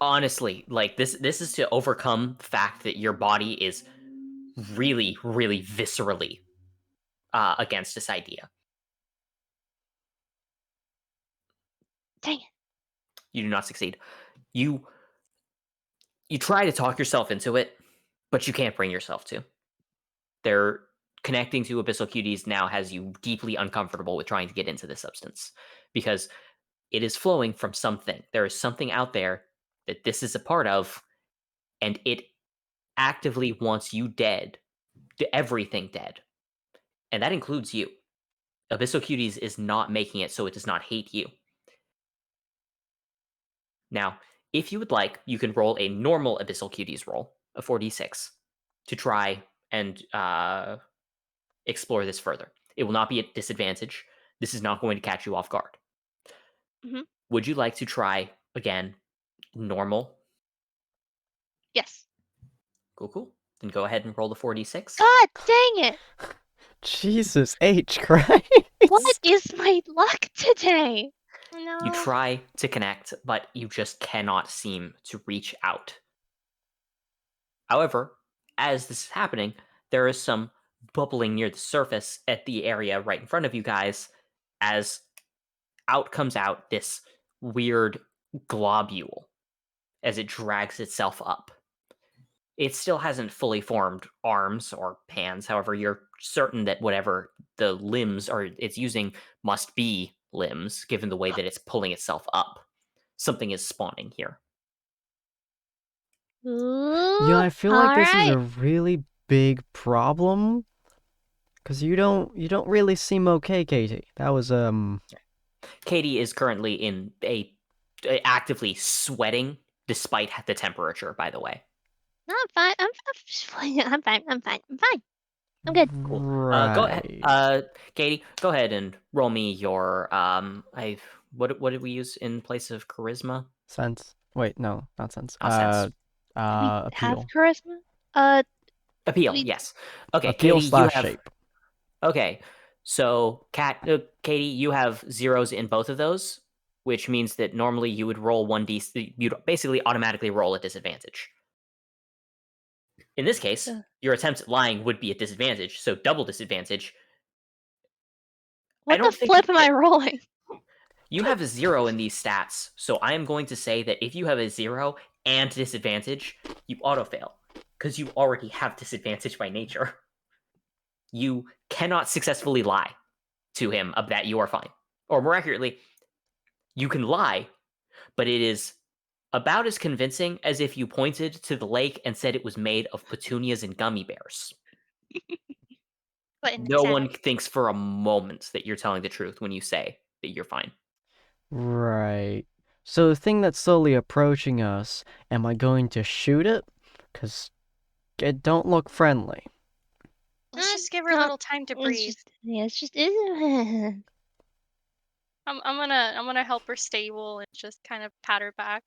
honestly, like this is to overcome the fact that your body is really, really viscerally against this idea. Dang it. You do not succeed. You try to talk yourself into it, but you can't bring yourself to. They're connecting to abyssal cuties now has you deeply uncomfortable with trying to get into this substance because it is flowing from something. There is something out there that this is a part of, and it actively wants you dead, everything dead. And that includes you. Abyssal Cuties is not making it so it does not hate you. Now, if you would like, you can roll a normal Abyssal Cuties roll, a 4d6, to try and explore this further. It will not be at disadvantage. This is not going to catch you off guard. Mhm. Would you like to try, again, normal? Yes. Cool. Then go ahead and roll the 4d6. God dang it! Jesus H. Christ. What is my luck today? No. You try to connect, but you just cannot seem to reach out. However, as this is happening, there is some bubbling near the surface at the area right in front of you guys as out comes out this weird globule as it drags itself up. It still hasn't fully formed arms or hands, however, you're certain that whatever the limbs it's using must be limbs, given the way that it's pulling itself up. Something is spawning here. Ooh, Yeah, I feel like this is a alright. really big problem. Cause you don't really seem okay, Katie. That was Katie is currently in actively sweating despite the temperature, by the way. No, I'm fine. I'm fine. I'm fine. I'm fine. I'm fine. I'm good. Cool. right. Go ahead, Katie. Go ahead and roll me your what did we use in place of charisma? Sense. Wait, no, not sense. Sense. Do we have Appeal. charisma? Appeal. we- Yes. Okay, Appeal Katie, you / have. shape. Okay, so Katie, you have zeros in both of those, which means that normally you would roll 1d. You'd basically automatically roll at disadvantage. In this case, your attempts at lying would be at disadvantage, so double disadvantage. What don't the think flip am I rolling? You have a 0 in these stats, so I am going to say that if you have a 0 and disadvantage, you auto-fail, because you already have disadvantage by nature. You cannot successfully lie to him of that you are fine. Or more accurately, you can lie, but it is about as convincing as if you pointed to the lake and said it was made of petunias and gummy bears. But in No the one sack. thinks for a moment that you're telling the truth when you say that you're fine. Right. So the thing that's slowly approaching us, am I going to shoot it? Cause it don't look friendly. Let's just give her a little time to breathe. It's just isn't. I'm gonna help her stable and just kind of pat her back.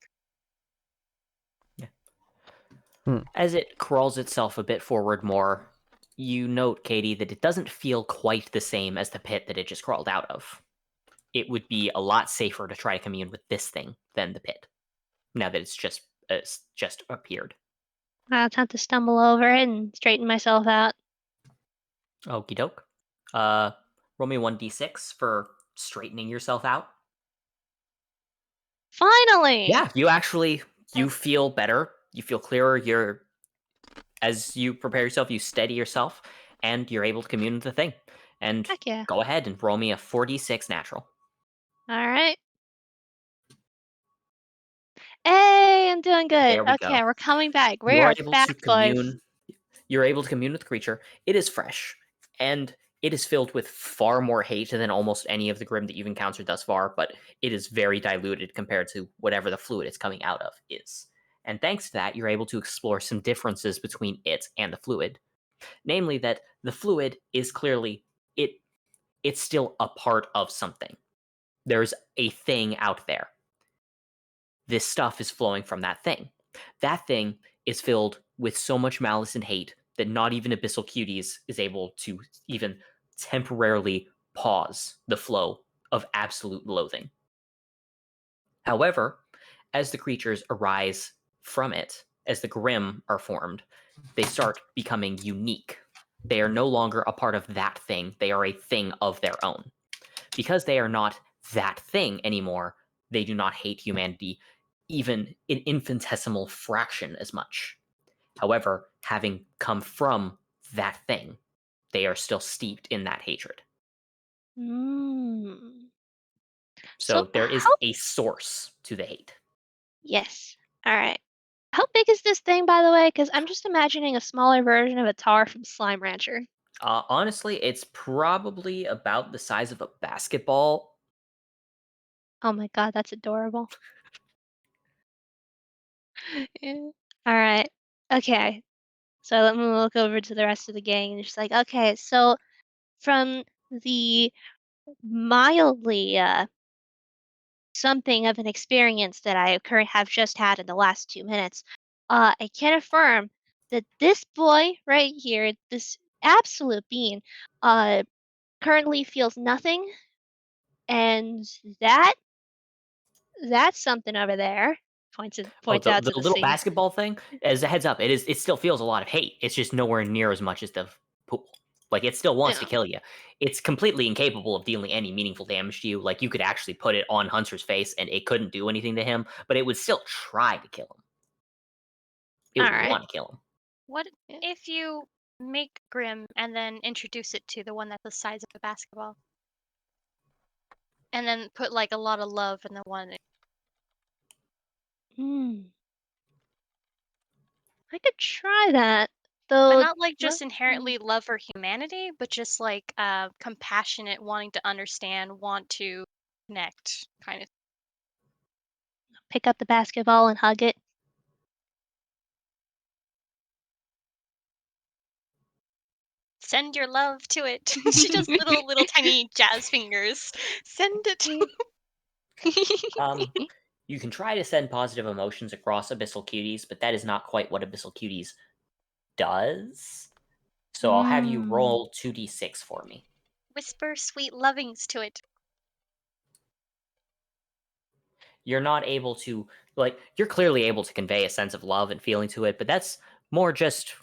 As it crawls itself a bit forward more, you note, Katie, that it doesn't feel quite the same as the pit that it just crawled out of. It would be a lot safer to try to commune with this thing than the pit, now that it's just appeared. I'll have to stumble over it and straighten myself out. Okie doke. Roll me 1d6 for straightening yourself out. Finally! Yeah, you feel better. You feel clearer. As you prepare yourself, you steady yourself, and you're able to commune with the thing. And Heck yeah. go ahead and roll me a 4d6 natural. Alright. Hey, I'm doing good. There we Okay, go. we're coming back. We You are are able back, to boys. commune. You're able to commune with the creature. It is fresh, and it is filled with far more hate than almost any of the Grim that you've encountered thus far, but it is very diluted compared to whatever the fluid it's coming out of is. And thanks to that, you're able to explore some differences between it and the fluid. Namely that the fluid is clearly it's still a part of something. There's a thing out there. This stuff is flowing from that thing. That thing is filled with so much malice and hate that not even Abyssal Cuties is able to even temporarily pause the flow of absolute loathing. However, as the creatures arise from it, as the Grim are formed, they start becoming unique. They are no longer a part of that thing, they are a thing of their own. Because they are not that thing anymore, they do not hate humanity even an infinitesimal fraction as much. However, having come from that thing, they are still steeped in that hatred. Mm. So So there is how? a source to the hate. Yes. All right. How big is this thing, by the way? Because I'm just imagining a smaller version of a tar from Slime Rancher. Honestly, it's probably about the size of a basketball. Oh my god, that's adorable. Yeah. All right. Okay. So let me look over to the rest of the gang and just like, okay, so from the mildly something of an experience that I have just had in the last 2 minutes, I can affirm that this boy right here, this absolute being, currently feels nothing, and that's something over there. Oh, Points out the to the little sea. basketball thing. As a heads up, it still feels a lot of hate. It's just nowhere near as much as the pool. Like it still wants to Yeah. kill you. It's completely incapable of dealing any meaningful damage to you. Like you could actually put it on Hunter's face and it couldn't do anything to him, but it would still try to kill him. It All would right. want to kill him. What Yeah. if you make Grim and then introduce it to the one that's the size of a basketball? And then put like a lot of love in the one. Hmm. I could try that, But though. not like just What? inherently love for humanity, but just like compassionate, wanting to understand, want to connect kind of. Pick up the basketball and hug it. Send your love to it. She does little tiny jazz fingers. Send it. You can try to send positive emotions across Abyssal Cuties, but that is not quite what Abyssal Cuties does. So I'll have you roll 2d6 for me. Whisper sweet lovings to it. You're not able to, like, you're clearly able to convey a sense of love and feeling to it, but that's more just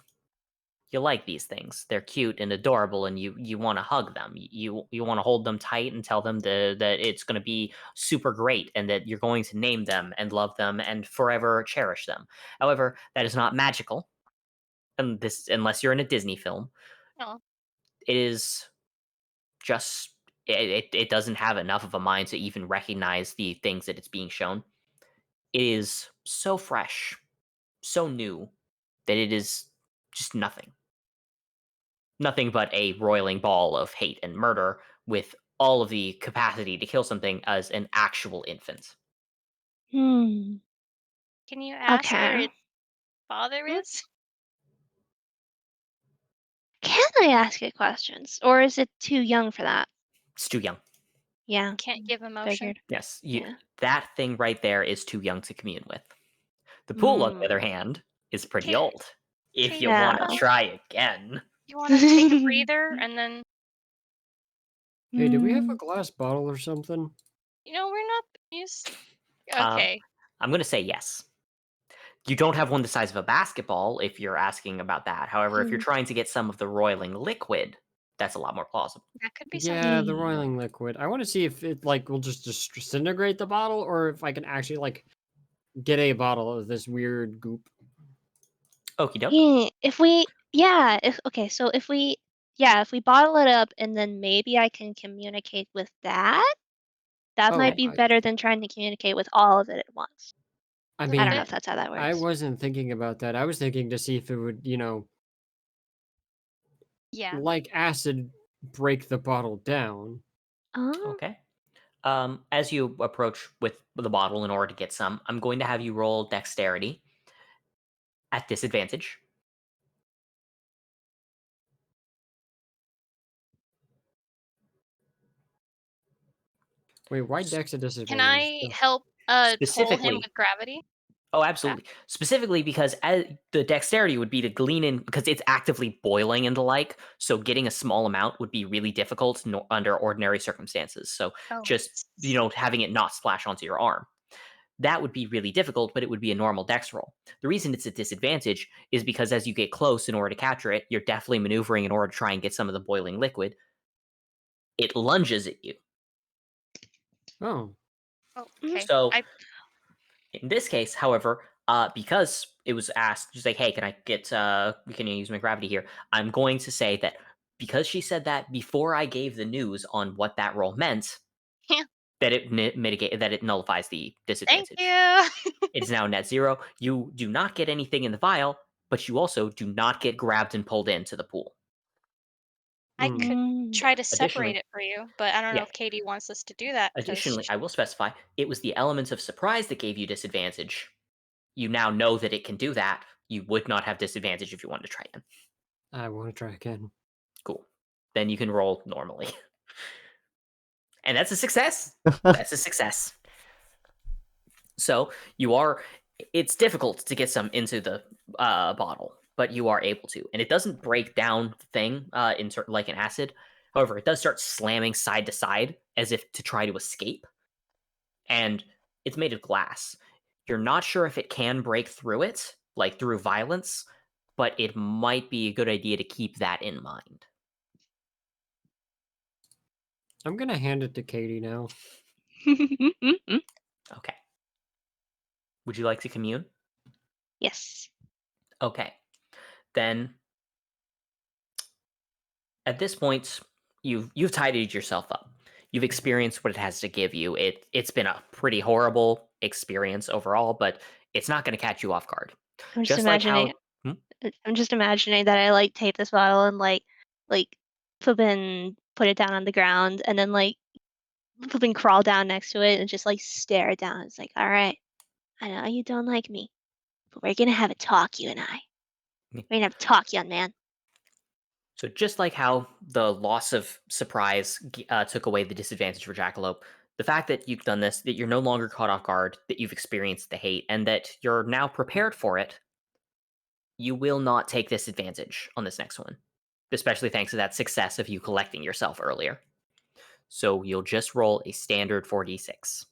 you like these things. They're cute and adorable, and you want to hug them. You want to hold them tight and tell them that it's going to be super great and that you're going to name them and love them and forever cherish them. However, that is not magical, and this unless you're in a Disney film. Oh. It is just it doesn't have enough of a mind to even recognize the things that it's being shown. It is so fresh, so new that it is just nothing. Nothing but a roiling ball of hate and murder with all of the capacity to kill something as an actual infant. Hmm. Can you ask where Okay. its father Hmm? is? Can I ask it questions, or is it too young for that? It's too young. Yeah. Can't give emotion. Figured. Yes, Yeah. that thing right there is too young to commune with. The pool, on the other Mm. hand, is pretty Can, old. can If you you want to Yeah. try again. You want to take a breather and then Hey, do we have a Mm. glass bottle or something? we're not used. Um, Okay. I'm going to say yes. You don't have one the size of a basketball if you're asking about that. However, if you're Mm. trying to get some of the roiling liquid, that's a lot more plausible. That could be Yeah, the something. roiling liquid. I want to see if it like will just disintegrate the bottle, or if I can actually like get a bottle of this weird goop. Okie doke. Yeah. If we, yeah. If okay, so if we, yeah, if we bottle it up and then maybe I can communicate with that. That Oh, might be better than trying to communicate with all of it at once. I Is I mean, don't know it? if that's how that works. I wasn't thinking about that. I was thinking to see if it would, Yeah. like acid, break the bottle down. Oh, Okay. As you approach with the bottle in order to get some, I'm going to have you roll dexterity at disadvantage. Wait, why Dex a Can disadvantage? I help pull him Specifically, with gravity? oh, Okay. absolutely. Specifically because the dexterity would be to glean in because it's actively boiling and the like. So getting a small amount would be really difficult under ordinary circumstances. So Oh. just having it not splash onto your arm. That would be really difficult, but it would be a normal dex roll. The reason it's a disadvantage is because as you get close in order to capture it, you're definitely maneuvering in order to try and get some of the boiling liquid. It lunges at you. Oh, Oh, okay. So I in this case, however, because it was asked, just like, hey, can you use my gravity here? I'm going to say that because she said that before I gave the news on what that roll meant, Yeah. that it nullifies the Thank disadvantage. you. It is now net zero. You do not get anything in the vial, but you also do not get grabbed and pulled into the pool. I hmm. could Mm. try to separate Additionally, it for you, but I don't know yeah. if Katie wants us to do that because Additionally, I will specify it was the element of surprise that gave you disadvantage. You now know that it can do that. You would not have disadvantage if you wanted to try again. I want to try again. Cool. Then you can roll normally. And that's a success. That's a success. So it's difficult to get some into the bottle, but you are able to. And it doesn't break down the thing like an acid. However, it does start slamming side to side as if to try to escape. And it's made of glass. You're not sure if it can break through it, like through violence, but it might be a good idea to keep that in mind. I'm gonna hand it to Katie now. Okay. Would you like to commune? Yes. Okay. Then at this point, you've tidied yourself up. You've experienced what it has to give you. It's been a pretty horrible experience overall, but it's not going to catch you off guard. I'm just Just like imagining. how Hmm? I'm just imagining that I like tape this bottle and like flippin' put it down on the ground and then like flippin' crawl down next to it and just like stare it down. It's like, all right, I know you don't like me, but we're gonna have a talk, you and I. We're gonna have a talk, young man. So just like how the loss of surprise took away the disadvantage for Jackalope, the fact that you've done this, that you're no longer caught off guard, that you've experienced the hate, and that you're now prepared for it, you will not take this advantage on this next one, especially thanks to that success of you collecting yourself earlier. So you'll just roll a standard 4d6.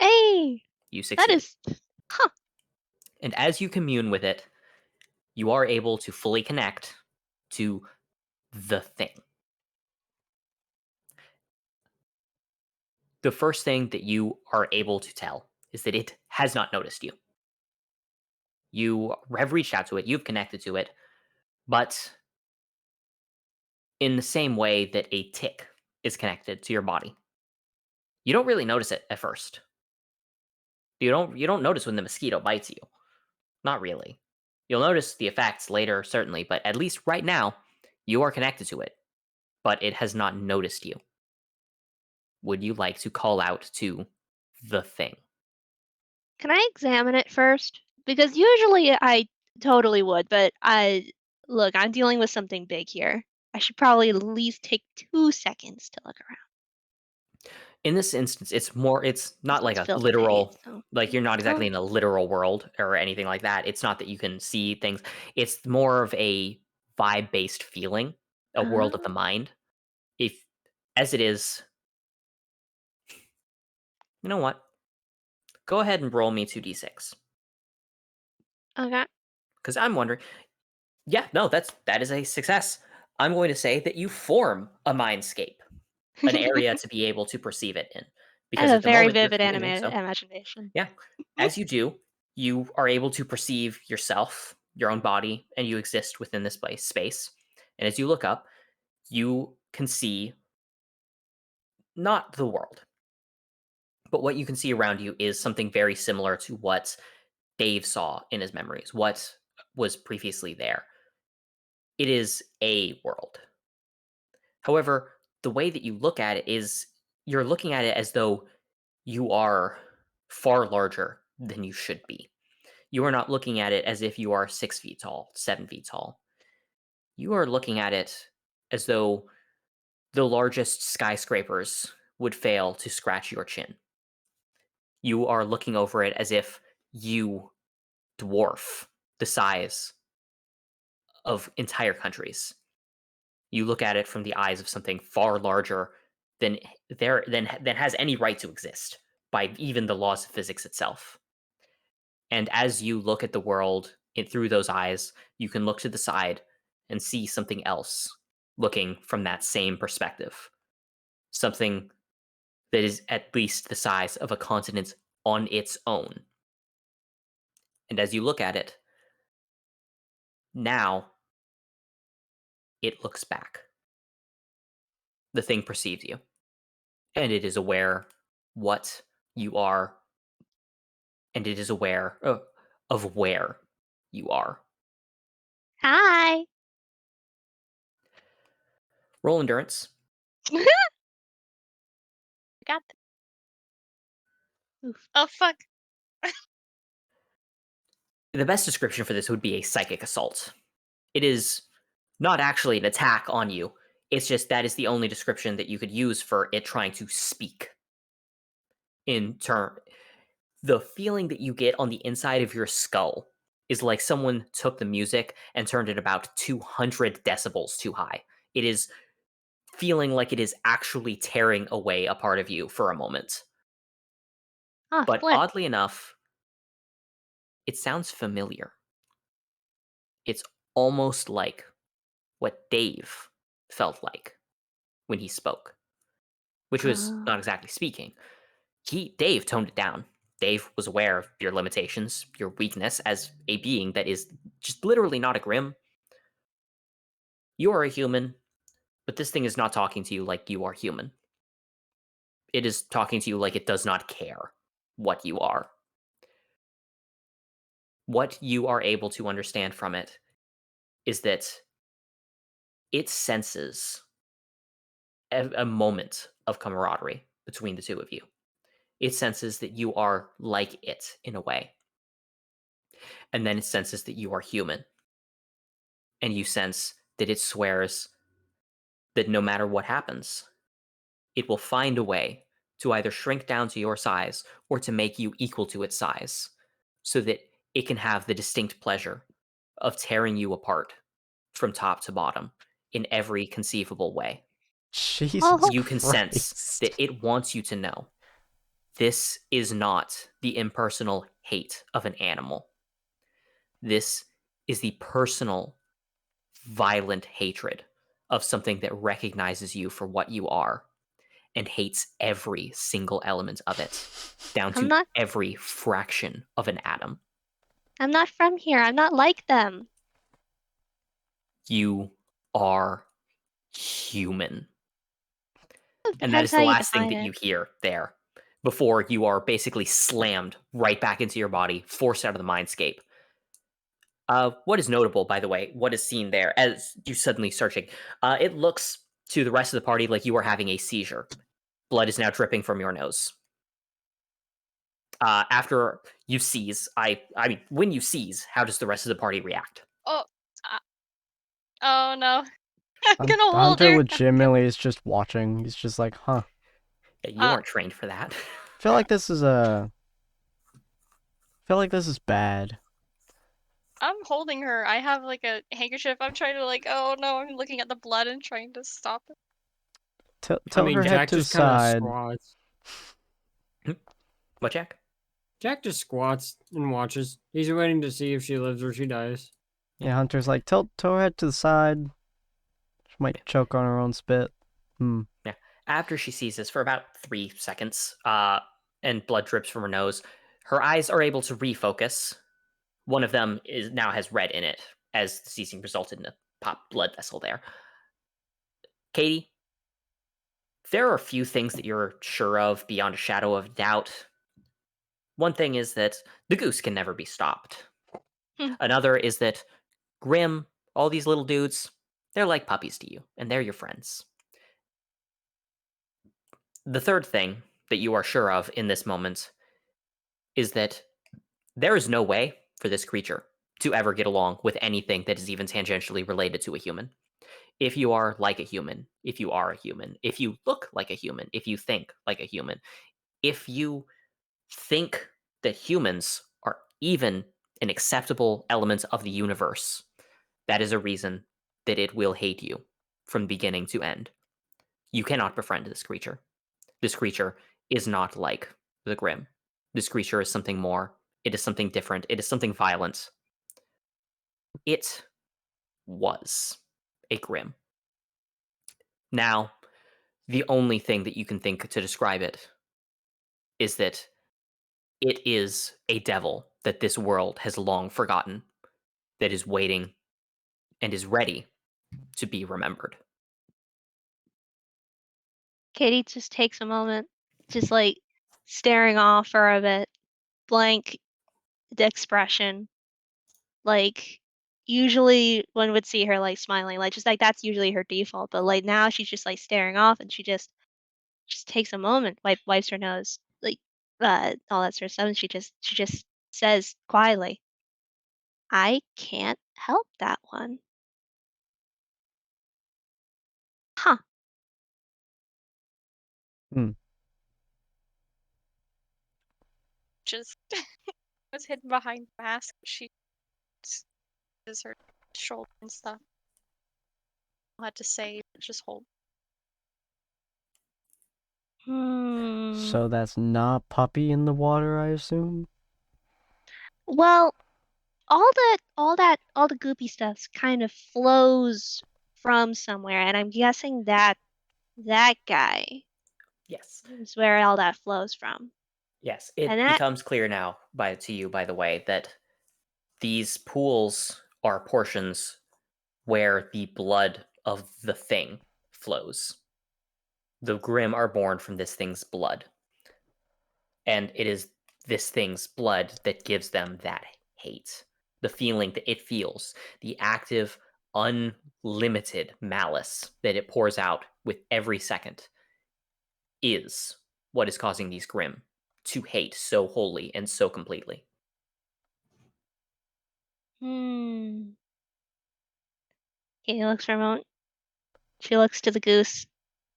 Hey, You that succeed. is, huh? And as you commune with it, you are able to fully connect to the thing. The first thing that you are able to tell is that it has not noticed you. You have reached out to it, you've connected to it, but in the same way that a tick is connected to your body. You don't really notice it at first. You don't notice when the mosquito bites you. Not really. You'll notice the effects later, certainly, but at least right now, you are connected to it, but it has not noticed you. Would you like to call out to the thing? Can I examine it first? Because usually I totally would, but I'm dealing with something big here. I should probably at least take 2 seconds to look around. In this instance, it's not like It's a filled with hate, literal, so. like you're not exactly Oh, in a literal world or anything like that. It's not that you can see things. It's more of a vibe-based feeling, a world of the oh, mind. If, as it is, you know what? Go ahead and roll me 2d6. okay. Because I'm wondering, yeah, no, that is a success. I'm going to say that you form a mindscape, an area to be able to perceive it in. I Because have a at the very moment you're vivid communing, so imagination. yeah, as you do, you are able to perceive yourself, your own body, and you exist within this space. And as you look up, you can see not the world. But what you can see around you is something very similar to what Dave saw in his memories, what was previously there. It is a world. However, the way that you look at it is you're looking at it as though you are far larger than you should be. You are not looking at it as if you are 6 feet tall, 7 feet tall. You are looking at it as though the largest skyscrapers would fail to scratch your chin. You are looking over it as if you dwarf the size of entire countries. You look at it from the eyes of something far larger than than has any right to exist by even the laws of physics itself. And as you look at the world through those eyes, you can look to the side and see something else looking from that same perspective. Something that is at least the size of a continent on its own. And as you look at it, now it looks back. The thing perceives you, and it is aware what you are, and it is aware of where you are. Hi. Roll endurance. Got Oof. Oh fuck. The best description for this would be a psychic assault. It is not actually an attack on you. It's just that is the only description that you could use for it trying to speak. In turn, the feeling that you get on the inside of your skull is like someone took the music and turned it about 200 decibels too high. It is feeling like it is actually tearing away a part of you for a moment. Ah, But flip. oddly enough, it sounds familiar. It's almost like what Dave felt like when he spoke, which was Oh. not exactly speaking. Dave toned it down. Dave was aware of your limitations, your weakness as a being that is just literally not a Grim. You are a human, but this thing is not talking to you like you are human. It is talking to you like it does not care what you are. What you are able to understand from it is that it senses a moment of camaraderie between the two of you. It senses that you are like it in a way. And then it senses that you are human. And you sense that it swears that no matter what happens, it will find a way to either shrink down to your size or to make you equal to its size so that it can have the distinct pleasure of tearing you apart from top to bottom in every conceivable way. Jesus Oh. You can sense Christ. that it wants you to know this is not the impersonal hate of an animal. This is the personal, violent hatred of something that recognizes you for what you are and hates every single element of it, down I'm to not every fraction of an atom. I'm not from here. I'm not like them. You are human. And that Depends is how the you last thing define that it. you hear there before you are basically slammed right back into your body, forced out of the mindscape. What is notable, by the way, what is seen there as you suddenly searching, it looks to the rest of the party like you are having a seizure. Blood is now dripping from your nose. After you seize, I mean, when you seize, how does the rest of the party react? Oh. Oh no. I'm gonna hold Hunter her. legitimately is just watching. He's just like, huh. Yeah, you aren't trained for that. I feel like this is a. I feel like this is bad. I'm holding her. I have like a handkerchief. I'm trying to like. Oh no! I'm looking at the blood and trying to stop it. Tilt I mean, her head Jack to the just kind of side. squats. What, Jack? Jack just squats and watches. He's waiting to see if she lives or she dies. Yeah, Hunter's like, tilt her head to the side. She might choke on her own spit. Yeah. After she sees this for about 3 seconds, and blood drips from her nose, her eyes are able to refocus. One of them now has red in it, as the seizing resulted in a pop blood vessel there. Katie, There are a few things that you're sure of beyond a shadow of doubt. One thing is that the goose can never be stopped. Another is that Grim, all these little dudes, they're like puppies to you, and they're your friends. The third thing that you are sure of in this moment is that there is no way for this creature to ever get along with anything that is even tangentially related to a human. If you are like a human, if you are a human, if you look like a human, if you think like a human, if you think that humans are even an acceptable element of the universe, that is a reason that it will hate you from beginning to end. You cannot befriend this creature. This creature is not like the Grim. This creature is something more. It is something different. It is something violent. It was a Grim. Now, the only thing that you can think to describe it is that it is a devil that this world has long forgotten, that is waiting and is ready to be remembered. Katie just takes a moment, just like staring off for a bit, blank expression. Like usually one would see her like smiling, like just like that's usually her default. But like now she's just like staring off, and she just takes a moment, wipes her nose, like all that sort of stuff, and she just says quietly, "I can't help that one." Huh. Hmm. Just was hidden behind the mask. She is her shoulder and stuff. What to say? Just hold. So that's not puppy in the water, I assume? Well, all the goopy stuff kind of flows from somewhere, and I'm guessing that guy Yes. is where all that flows from. Yes. It And that becomes clear now to you, by the way, that these pools are portions where the blood of the thing flows. The Grim are born from this thing's blood. And it is this thing's blood that gives them that hate. The feeling that it feels, the active, unlimited malice that it pours out with every second is what is causing these Grim to hate so wholly and so completely. Katie looks for a moment. She looks to the goose.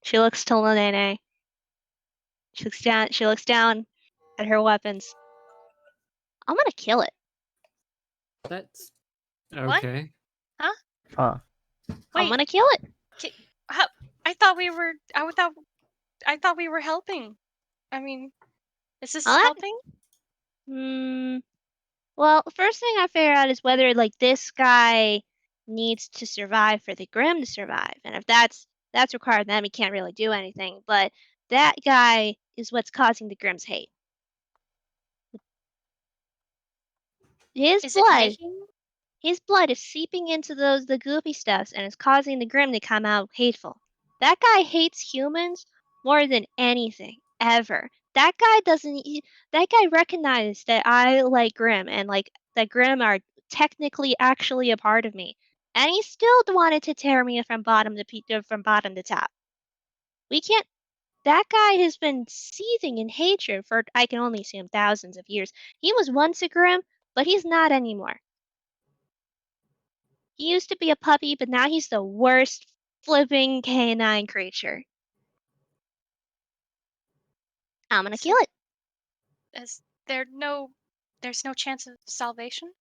She looks to Lene. She looks down at her weapons. I'm gonna kill it. That's What? okay. Huh? Huh. I'm Wait. gonna kill it. I thought we were. I thought we were helping. I mean, is this What? helping? Well, first thing I figure out is whether like this guy needs to survive for the Grim to survive, and if that's required, then we can't really do anything. But that guy is what's causing the Grim's hate. His Is it blood, making? his blood is seeping into the goopy stuffs, and is causing the Grim to come out hateful. That guy hates humans more than anything ever. That guy doesn't. That guy recognized that I like Grim, and like that Grim are technically actually a part of me, and he still wanted to tear me from bottom to top. We can't. That guy has been seething in hatred for, I can only assume, thousands of years. He was once a Grim, but he's not anymore. He used to be a puppy, but now he's the worst flipping canine creature. I'm gonna kill it. Is there no? There's no chance of salvation.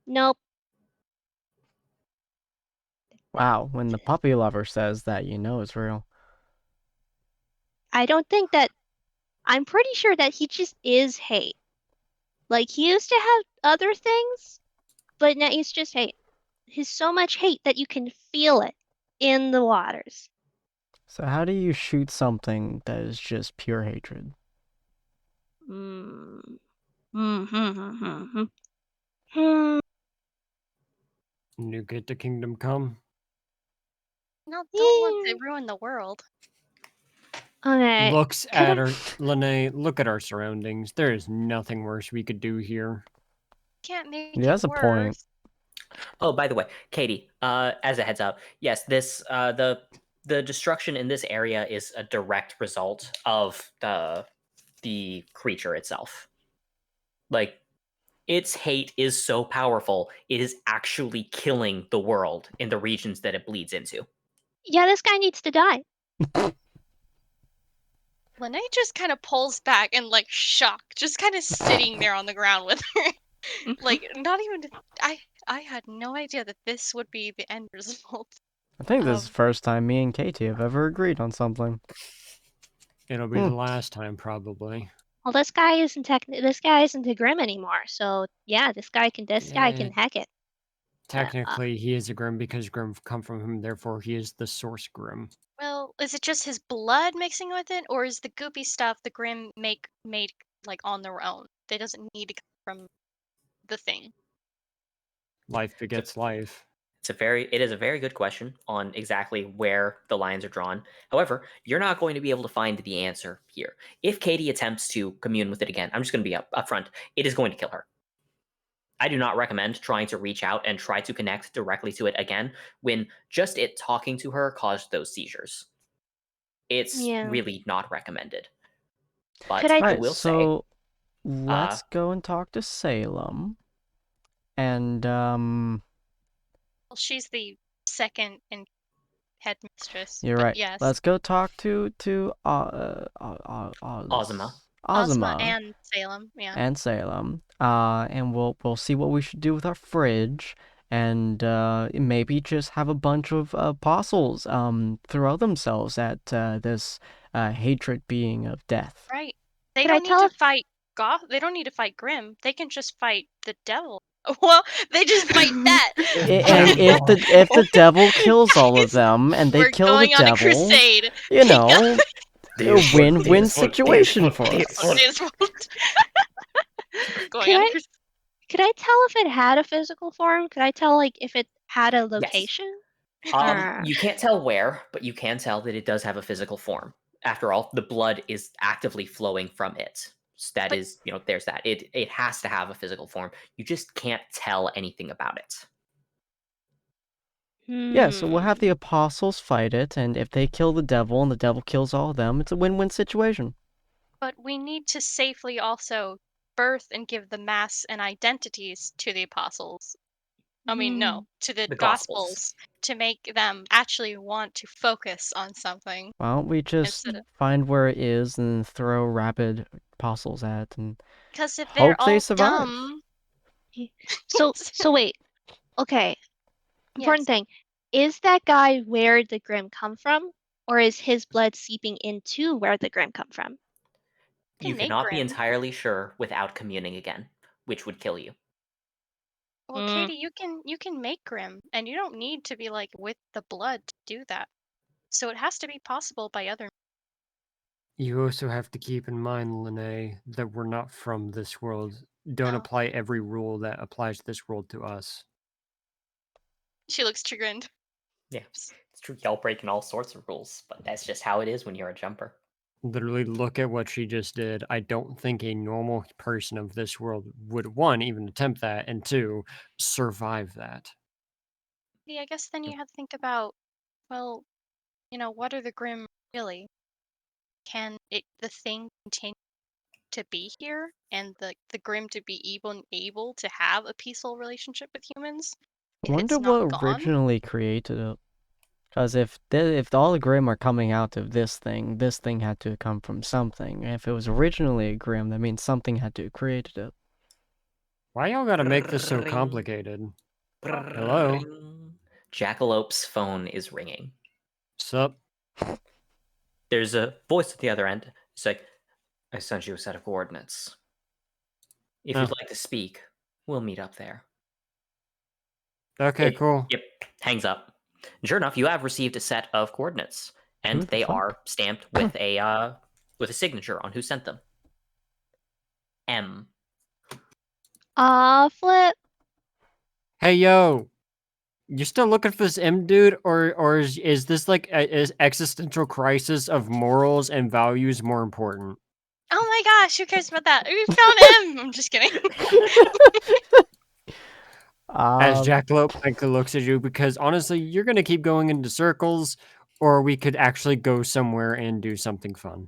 Nope. Wow, when the puppy lover says that, you know it's real. I don't think that. I'm pretty sure that he just is hate. Like, he used to have other things, but now he's just hate. He's so much hate that you can feel it in the waters. So how do you shoot something that is just pure hatred? Mm. Hmm. Nuke it to Kingdom Come. No, don't want to ruin the world. Okay. Looks could at I- our Lene. Look at our surroundings. There is nothing worse we could do here. Can't make He it has a point. worse. Oh, by the way, Katie, as a heads up, yes, this the destruction in this area is a direct result of the creature itself. Like, its hate is so powerful, it is actually killing the world in the regions that it bleeds into. Yeah, this guy needs to die. Lene just kind of pulls back and like shock, just kind of sitting there on the ground with her. Like, not even. I had no idea that this would be the end result. I think this is the Um, first time me and Katie have ever agreed on something. It'll be the last time, probably. Well, this guy isn't a Grim anymore. So yeah, this guy can Yeah. hack it. Technically, he is a Grim because Grim come from him. Therefore, he is the source Grim. Well, is it just his blood mixing with it, or is the goopy stuff the Grim made like on their own? They doesn't need to come from the thing. Life begets life. It is a very good question on exactly where the lines are drawn. However, you're not going to be able to find the answer here. If Katie attempts to commune with it again, I'm just going to be up front. It is going to kill her. I do not recommend trying to reach out and try to connect directly to it again when just it talking to her caused those seizures. It's Yeah. really not recommended. But Could I- I Alright, will say, so let's go and talk to Salem. And Well, she's the second in headmistress. you're but right. Yes, Let's go talk to Ozma. Ozma and Salem. Yeah. and Salem. And we'll see what we should do with our fridge, and maybe just have a bunch of apostles throw themselves at this hatred being of death. Right. They Could I don't need tell to if- fight Goth. They don't need to fight Grim. They can just fight the devil. Well, they just fight that. And if the devil kills all of Guys, them and they we're kill the going on a devil, crusade. you know, a win-win situation for us. Going on a crusade. Could I tell if it had a physical form? Could I tell like if it had a location? You can't tell where, but you can tell that it does have a physical form. After all, the blood is actively flowing from it. So that But- is, there's that. It has to have a physical form. You just can't tell anything about it. Yeah, so we'll have Hmm. the apostles fight it, and if they kill the devil and the devil kills all of them, it's a win-win situation. But we need to safely also birth and give the mass and identities to the apostles. I mean, no, to the The Gospels, Gospels. to make them actually want to focus on something. Why don't we just Instead of- find where it is and throw rabid apostles at it and Because if they're hope they all survive? dumb, So wait. Okay. Important Yes. thing. Is that guy where the Grim come from? Or is his blood seeping into where the Grim come from? Can You make cannot be Grim. entirely sure without communing again, which would kill you. Well, Katie, you can make Grim, and you don't need to be like with the blood to do that. So it has to be possible by other. You also have to keep in mind, Lene, that we're not from this world. Don't No. apply every rule that applies to this world to us. She looks chagrined. Yeah, it's true. Y'all breaking all sorts of rules, but that's just how it is when you're a jumper. Literally, look at what she just did. I don't think a normal person of this world would, one, even attempt that, and two, survive that. Yeah, I guess then you have to think about, well, what are the Grim really? Can the thing continue to be here, and the Grim to be able to have a peaceful relationship with humans? I If wonder it's not what gone? originally created it. Because if all the Grim are coming out of this thing had to come from something. If it was originally a Grim, that means something had to have created it. Why y'all gotta make this so complicated? Hello? Jackalope's phone is ringing. Sup? There's a voice at the other end. It's like, I sent you a set of coordinates. If you'd Oh. like to speak, we'll meet up there. Okay, cool. Yep, hangs up. And sure enough, you have received a set of coordinates, and Who the they fuck? are stamped with a signature on who sent them. M. Flip. Hey, yo! You still looking for this M dude, or is this like is existential crisis of morals and values more important? Oh my gosh, who cares about that? We found M. I'm just kidding. As Um, Jackalope frankly looks at you, because honestly, you're gonna keep going into circles, or we could actually go somewhere and do something fun.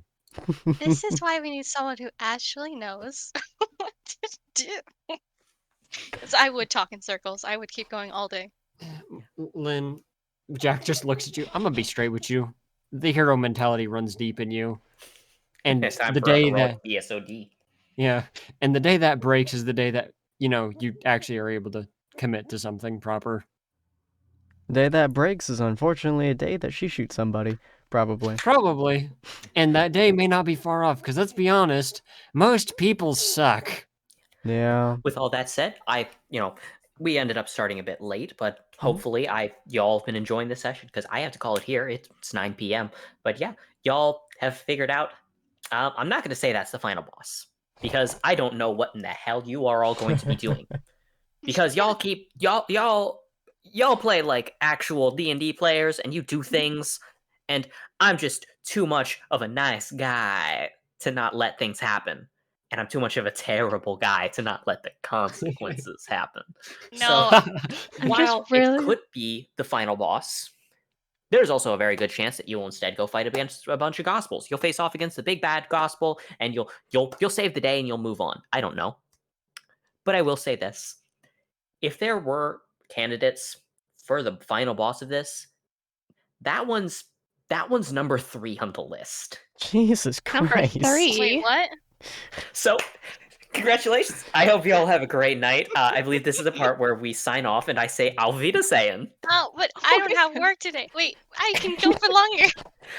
This is why we need someone who actually knows what to do. 'Cause I would talk in circles. I would keep going all day. Lynn, Jack just looks at you. I'm gonna be straight with you. The hero mentality runs deep in you, and It's time the for a day heroic that BSOD. and the day that breaks is the day that you actually are able to commit to something proper. Day that breaks is unfortunately a day that she shoots somebody, probably. Probably, and that day may not be far off. Because let's be honest, most people suck. Yeah. With all that said, we ended up starting a bit late, but hopefully y'all have been enjoying this session because I have to call it here. It's 9 p.m. But yeah, y'all have figured out. I'm not going to say that's the final boss because I don't know what in the hell you are all going to be doing. Because y'all play like actual D&D players and you do things, and I'm just too much of a nice guy to not let things happen. And I'm too much of a terrible guy to not let the consequences happen. No, So I'm while just really. it could be the final boss, there's also a very good chance that you'll instead go fight against a bunch of gospels. You'll face off against the big bad gospel, and you'll save the day and you'll move on. I don't know, but I will say this: if there were candidates for the final boss of this, that one's number 3 on the list. Jesus Number Christ. 3. wait, what? So, congratulations. I hope you all have a great night. I believe this is the part where we sign off and I say Auf Wiedersehen. Oh, but I don't have work today. Wait, I can go for longer.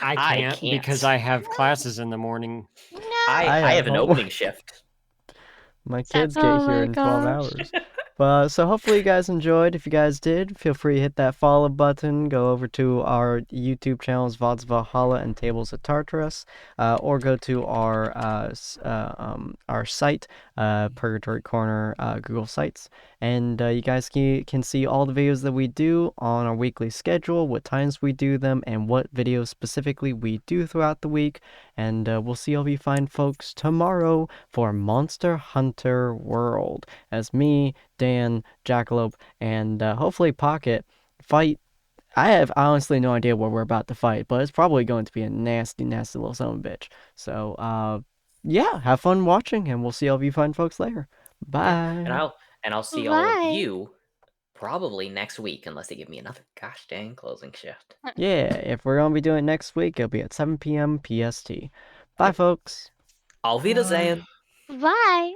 I can't because I have classes in the morning. No. I have an homework. opening shift. My Is that kids get Oh here my in 12 gosh. hours. But so hopefully you guys enjoyed. If you guys did, feel free to hit that follow button. Go over to our YouTube channels, Vods of Valhalla and Tables of Tartarus, or go to our site, Purgatory Corner, Google Sites, and you guys can see all the videos that we do on our weekly schedule, what times we do them, and what videos specifically we do throughout the week. And we'll see all you fine folks tomorrow for Monster Hunter World, as me, Dan, Jackalope, and hopefully Pocket fight. I have honestly no idea what we're about to fight, but it's probably going to be a nasty, nasty little son of a bitch. So, yeah, have fun watching, and we'll see all of you fine folks later. Bye. Yeah, and I'll see all of Bye. you probably next week unless they give me another gosh dang closing shift. Yeah, if we're going to be doing it next week, it'll be at 7 p.m. PST. Bye, folks. Auf Wiedersehen. Bye.